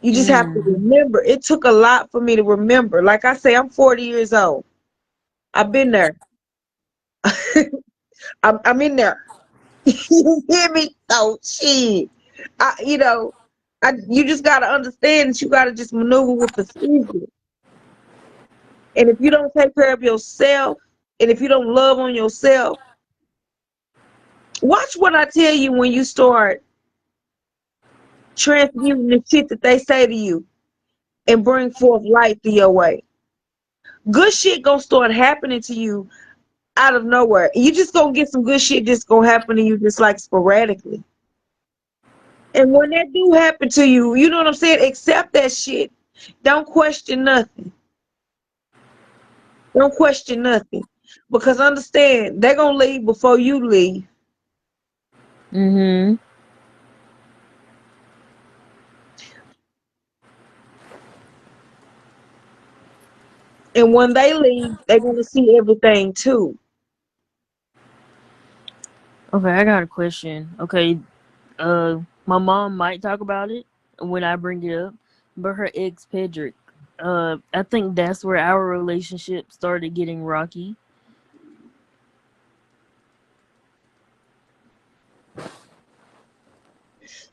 S2: You just have to
S3: Mm.
S2: remember. It took a lot for me to remember. Like I say, I'm 40 years old. I've been there. I'm in there. You hear me? So shit. You know, you just gotta understand that you gotta just maneuver with precision. And if you don't take care of yourself, and if you don't love on yourself, watch what I tell you when you start transmuting the shit that they say to you and bring forth life to your way. Good shit gonna start happening to you out of nowhere. You just gonna get some good shit just gonna happen to you just like sporadically. And when that do happen to you, you know what I'm saying? Accept that shit. Don't question nothing. Don't question nothing. Because understand, they're gonna leave before you leave.
S3: Mhm.
S2: And when they leave, they're gonna see everything too.
S3: Okay, I got a question. Okay, my mom might talk about it when I bring it up, but her ex Pedrick, I think that's where our relationship started getting rocky.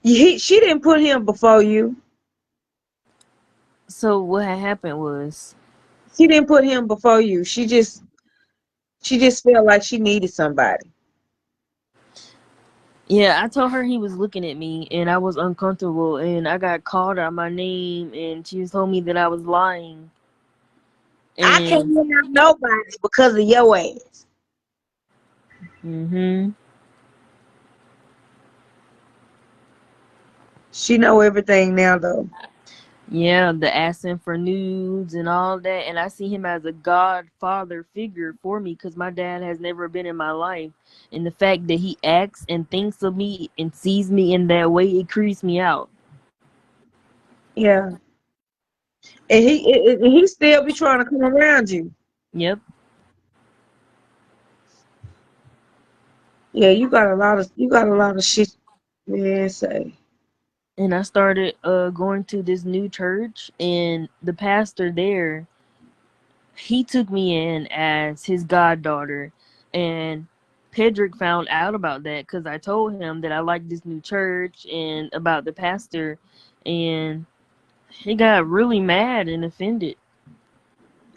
S2: She didn't put him before you.
S3: So what had happened was,
S2: She didn't put him before you. She just felt like she needed somebody.
S3: yeah, I told her he was looking at me and I was uncomfortable and I got called out my name and she told me that I was lying.
S2: I can't
S3: And
S2: have nobody because of your ass.
S3: mhm.
S2: She know everything now though.
S3: Yeah, the asking for nudes and all that. And I see him as a godfather figure for me because my dad has never been in my life. And the fact that he acts and thinks of me and sees me in that way, it creeps me out.
S2: Yeah. And he still be trying to come around you.
S3: Yep.
S2: Yeah, you got a lot of shit. Man, say.
S3: And I started going to this new church, and the pastor there, he took me in as his goddaughter. And Pedrick found out about that because I told him that I liked this new church and about the pastor. And he got really mad and offended.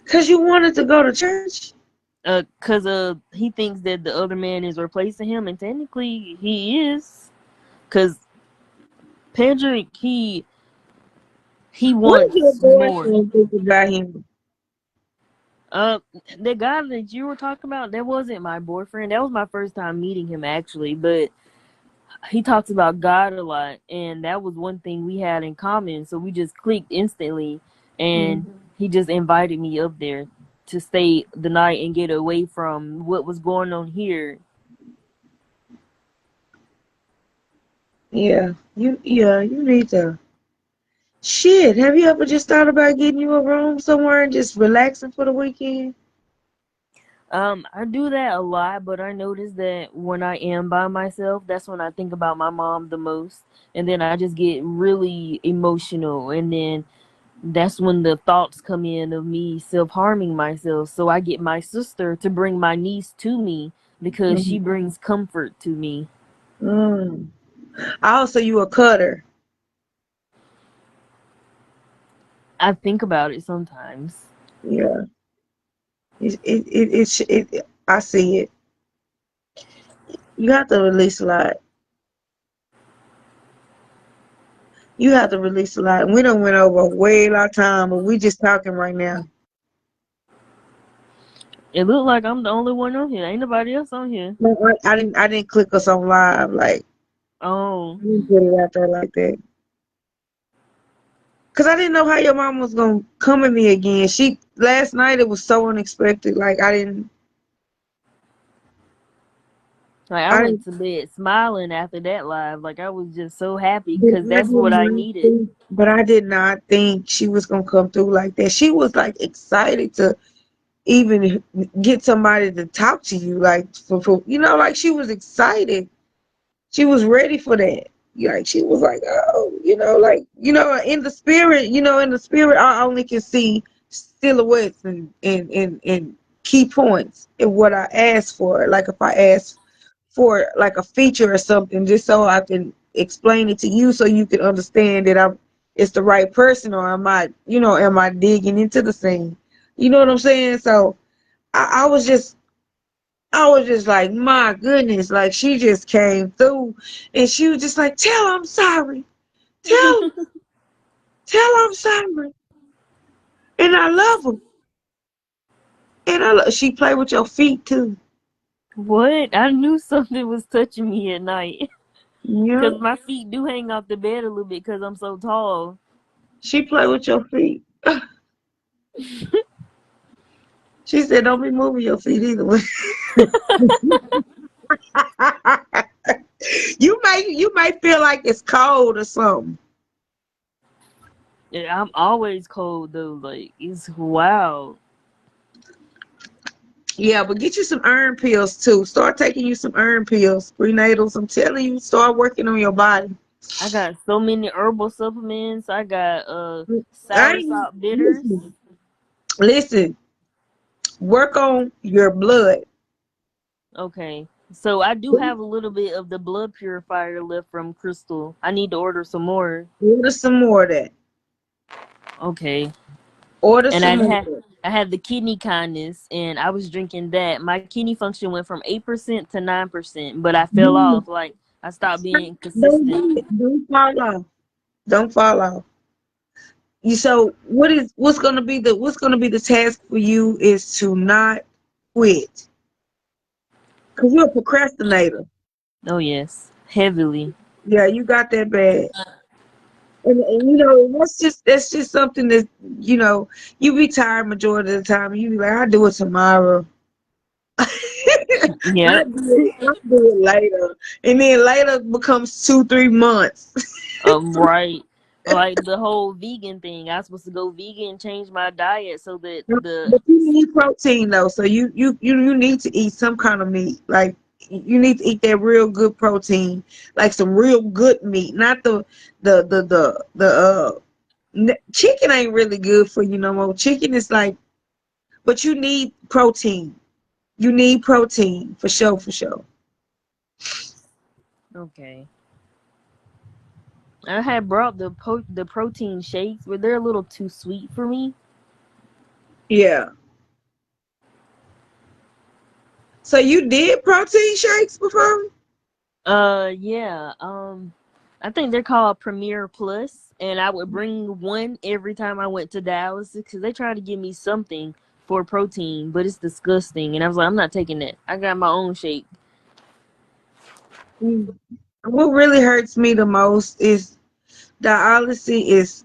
S2: 'Cause you wanted to go to church.
S3: Cause he thinks that the other man is replacing him, and technically he is. Cause Pedrick, he
S2: What did your
S3: wants more.
S2: boyfriend think about him?
S3: Uh, the guy that you were talking about, that wasn't my boyfriend. That was my first time meeting him actually, but he talks about God a lot, and that was one thing we had in common. So we just clicked instantly, and he just invited me up there to stay the night and get away from what was going on here.
S2: Yeah, you need to. Shit, have you ever just thought about getting you a room somewhere and just relaxing for the weekend?
S3: I do that a lot, but I notice that when I am by myself, that's when I think about my mom the most, and then I just get really emotional, and then that's when the thoughts come in of me self-harming myself. So I get my sister to bring my niece to me because she
S2: Mm.
S3: brings comfort to me.
S2: Mm. Also, you a cutter.
S3: I think about it sometimes.
S2: Yeah, I see it. You have to release a lot. You have to release a lot. And we don't went over way a lot of time, but we just talking right now.
S3: It looked like I'm the only one on here. Ain't nobody else on here.
S2: No, I didn't click us on live. Like,
S3: Oh,
S2: I didn't put it out there like that. Cause I didn't know how your mom was gonna come at me again. She last night it was so unexpected. Like
S3: like I
S2: I
S3: went
S2: didn't,
S3: to bed smiling after that live. Like I was just so happy
S2: but
S3: because that's what I needed.
S2: I did not think she was gonna come through like that. She was like excited to even get somebody to talk to you. Like for like she was excited. She was ready for that. Like she was like, oh, like in the spirit, I only can see silhouettes and key points in what I asked for. Like if I ask for like a feature or something, just so I can explain it to you, so you can understand that it's the right person, or am I digging into the scene? You know what I'm saying? So I was just like, my goodness, like she just came through, and she was just like, tell her I'm sorry, tell her I'm sorry, and I love her, and she play with your feet too.
S3: What? I knew something was touching me at night.
S2: Yeah,
S3: Cause my feet do hang off the bed a little bit because I'm so tall.
S2: she play with your feet. She said, don't be moving your feet either way. You may feel like it's cold or something.
S3: Yeah, I'm always cold though. Like it's wow.
S2: Yeah, but get you some iron pills too. Start taking you some iron pills, prenatals. I'm telling you, start working on your body.
S3: I got so many herbal supplements. I got
S2: I
S3: sour
S2: ain't
S3: salt bitters.
S2: listen. Work on your blood.
S3: Okay. So I do have a little bit of the blood purifier left from Crystal. I need to order some more.
S2: Order some more of that.
S3: Okay.
S2: Order
S3: And
S2: some more of that.
S3: I had the kidney kindness and I was drinking that. My kidney function went from 8% to 9%, but I fell
S2: Mm.
S3: off. Like I stopped being
S2: Don't
S3: consistent.
S2: do it. Don't fall off. Don't fall off. So what's gonna be the task for you is to not quit. Cause you're a procrastinator.
S3: Oh yes. Heavily.
S2: Yeah, you got that bad. And that's just something that you know you be tired majority of the time. And you be like, I'll do it tomorrow.
S3: Yep.
S2: I'll do it later, and then later becomes 2-3 months.
S3: Right. Like the whole vegan thing. I was supposed to go vegan and change my diet so that the
S2: But you need protein though, so you need to eat some kind of meat. Like you need to eat that real good protein, like some real good meat, not the chicken ain't really good for you no more. Chicken is like, but you need protein. You need protein for sure, for sure.
S3: okay. I had brought the protein shakes, but they're a little too sweet for me.
S2: Yeah. So you did protein shakes before?
S3: Yeah. I think they're called Premier Plus, and I would bring one every time I went to dialysis because they try to give me something for protein, but it's disgusting. And I was like, I'm not taking that. I got my own shake.
S2: Mm. What really hurts me the most is dialysis is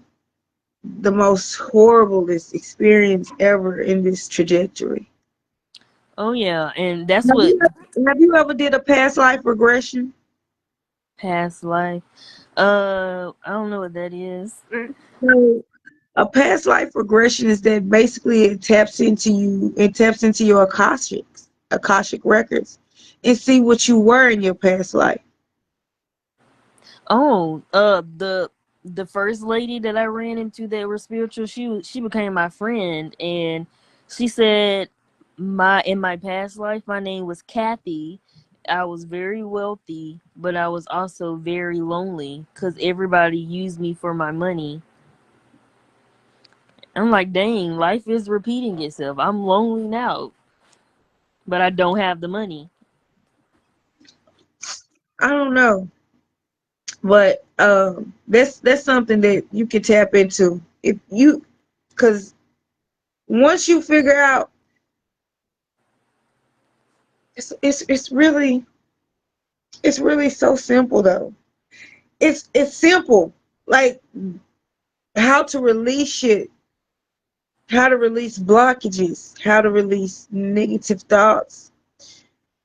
S2: the most horriblest experience ever in this trajectory.
S3: Oh yeah, and that's
S2: Have
S3: what
S2: you have you ever did a past life regression?
S3: past life. I don't know what that is.
S2: So a past life regression is that basically it taps into your Akashic records and see what you were in your past life.
S3: Oh, the first lady that I ran into that was spiritual, she became my friend, and she said my in my past life my name was Kathy. I was very wealthy, but I was also very lonely because everybody used me for my money. I'm like, dang, life is repeating itself. I'm lonely now, but I don't have the money.
S2: I don't know, but that's something that you can tap into if you, because once you figure out, it's really so simple though. It's simple, like how to release shit, how to release blockages, how to release negative thoughts.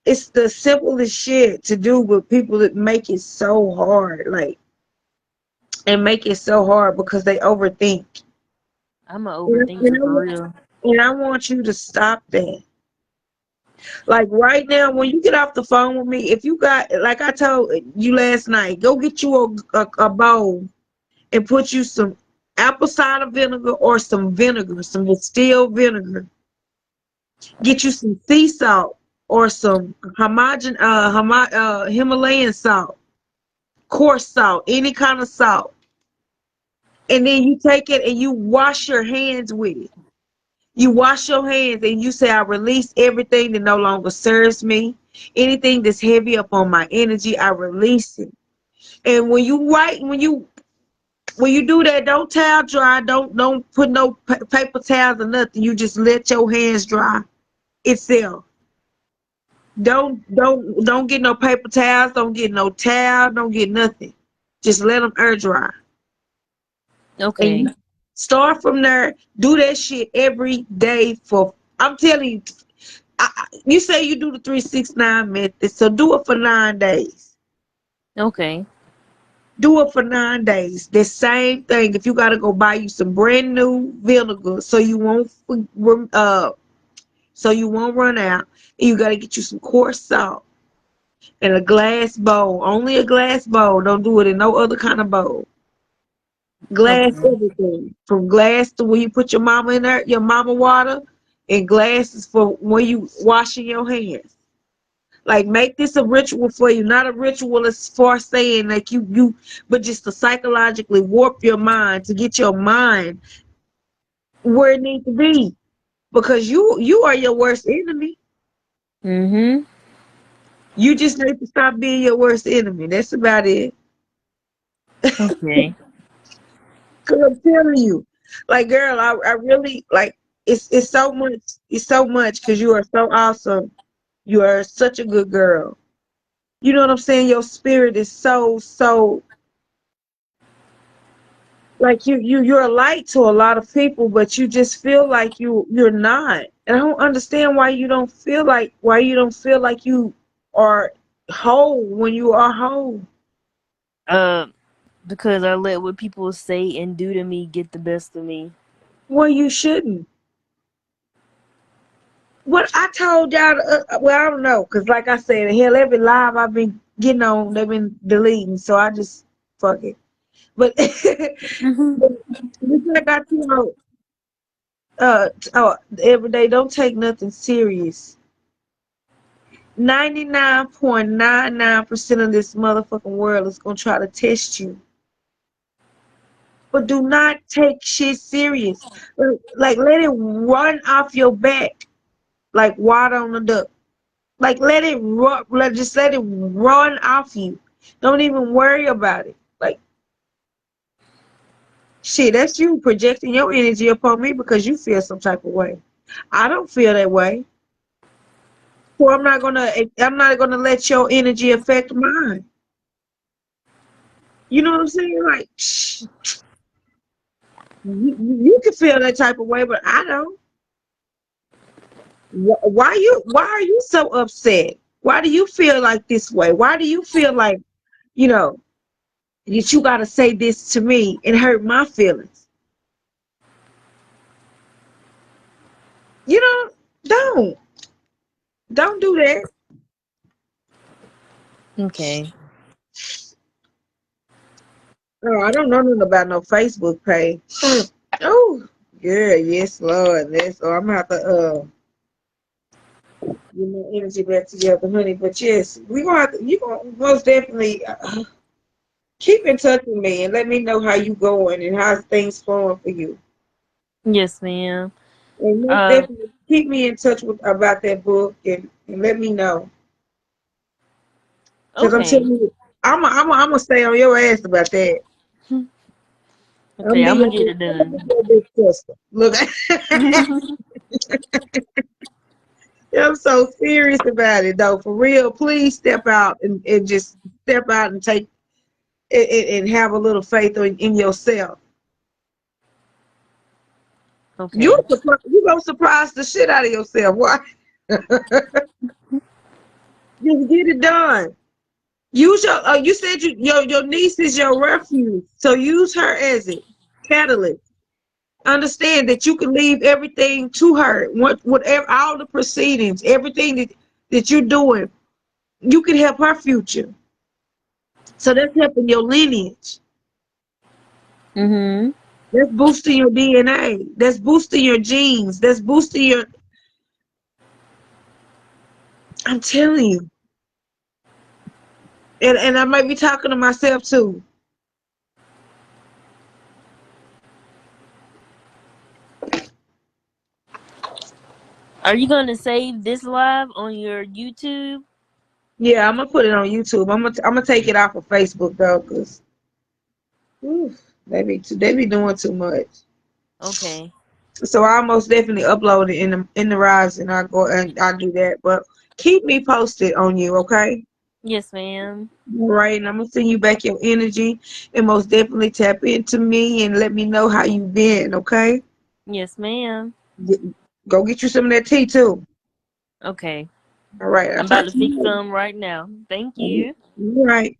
S2: It's the simplest shit to do, but people that make it so hard, like, and make it so hard because they overthink.
S3: I'm an
S2: And, and,
S3: overthinker
S2: I,
S3: for
S2: want-
S3: real.
S2: and I want you to stop that. Like right now, when you get off the phone with me, if you got, like I told you last night, go get you a bowl and put you some apple cider vinegar or some vinegar, some distilled vinegar. Get you some sea salt or some Himalayan salt, coarse salt, any kind of salt. And then you take it and you wash your hands with it. You wash your hands and you say, I release everything that no longer serves me. Anything that's heavy up on my energy, I release it. And when you do that, don't towel dry. Don't put no paper towels or nothing. You just let your hands dry itself. Don't get no paper towels. Don't get no towel. Don't get nothing. Just let them air dry. And
S3: Okay.
S2: you start from there. Do that shit every day for. I'm telling you. You say you do the 369 method, so do it for 9 days.
S3: Okay.
S2: Do it for 9 days. The same thing. If you gotta go buy you some brand new vinegar, so you won't run out, and you gotta get you some coarse salt and a glass bowl. Only a glass bowl. Don't do it in no other kind of bowl. Glass
S3: Okay.
S2: everything. From glass to where you put your mama in there, your mama water, and glasses for when you washing your hands. Like make this a ritual for you, not a ritual as far saying like but just to psychologically warp your mind to get your mind where it needs to be. Because you are your worst enemy.
S3: Mhm.
S2: You just need to stop being your worst enemy. That's about it.
S3: Okay.
S2: Cause I'm telling you, like girl, I really like it's so much. It's so much because you are so awesome. You are such a good girl. You know what I'm saying? Your spirit is so like you're a light to a lot of people, but you just feel like you're not. And I don't understand why you don't feel like you are whole when you are whole.
S3: Uh, because I let what people say and do to me get the best of me.
S2: Well, you shouldn't. What I told y'all, well, I don't know, cause like I said, hell, every live I've been getting on, they've been deleting, so I just fuck it. But,
S3: Mhm.
S2: but just like I tell, every day, don't take nothing serious. 99.99% of this motherfucking world is gonna try to test you. But do not take shit serious. Like let it run off your back like water on a duck. Like let it run off you. Don't even worry about it. Like shit, that's you projecting your energy upon me because you feel some type of way. I don't feel that way. So I'm not gonna let your energy affect mine. You know what I'm saying? Like you can feel that type of way, but I don't. Why are you so upset? Why do you feel like this way? Why do you feel like, you know, that you gotta say this to me and hurt my feelings? You know, don't. Don't do that.
S3: Okay.
S2: No, I don't know nothing about no Facebook page. Oh, yeah, yes, Lord. I'm gonna have to get my energy back together, honey. But yes, you gonna most definitely keep in touch with me and let me know how you going and how things flowing for you.
S3: Yes, ma'am.
S2: And most
S3: Uh,
S2: definitely keep me in touch with about that book and let me know. Cause I'm
S3: okay.
S2: telling you, I'm gonna stay on your ass about that. I'm
S3: Okay,
S2: be
S3: I'm
S2: your
S3: gonna get it
S2: I'm be
S3: done.
S2: your big sister. Look, I'm so serious about it though. For real, please step out and just step out and take and have a little faith in yourself.
S3: Okay.
S2: You gonna surprise the shit out of yourself. Why? Just get it done. Use you said your niece is your refuge, so use her as it catalyst. understand that you can leave everything to her. Whatever, all the proceedings, everything that you're doing, you can help her future. So that's helping your lineage.
S3: Mhm.
S2: That's boosting your DNA. That's boosting your genes. That's boosting your. I'm telling you. And I might be talking to myself too.
S3: Are you gonna save this live on your YouTube?
S2: Yeah, I'm gonna put it on YouTube. I'm gonna take it off of Facebook though, cause they be doing too much.
S3: Okay.
S2: So I most definitely upload it in the rise, and I do that. But keep me posted on you, okay?
S3: Yes, ma'am.
S2: All right, and I'm gonna send you back your energy, and most definitely tap into me and let me know how you been, okay?
S3: Yes, ma'am.
S2: Get- Go get you some of that tea too.
S3: Okay.
S2: All right, I'll
S3: I'm about
S2: talk
S3: to
S2: to
S3: fix
S2: you
S3: some right now. Thank
S2: later.
S3: you.
S2: All right.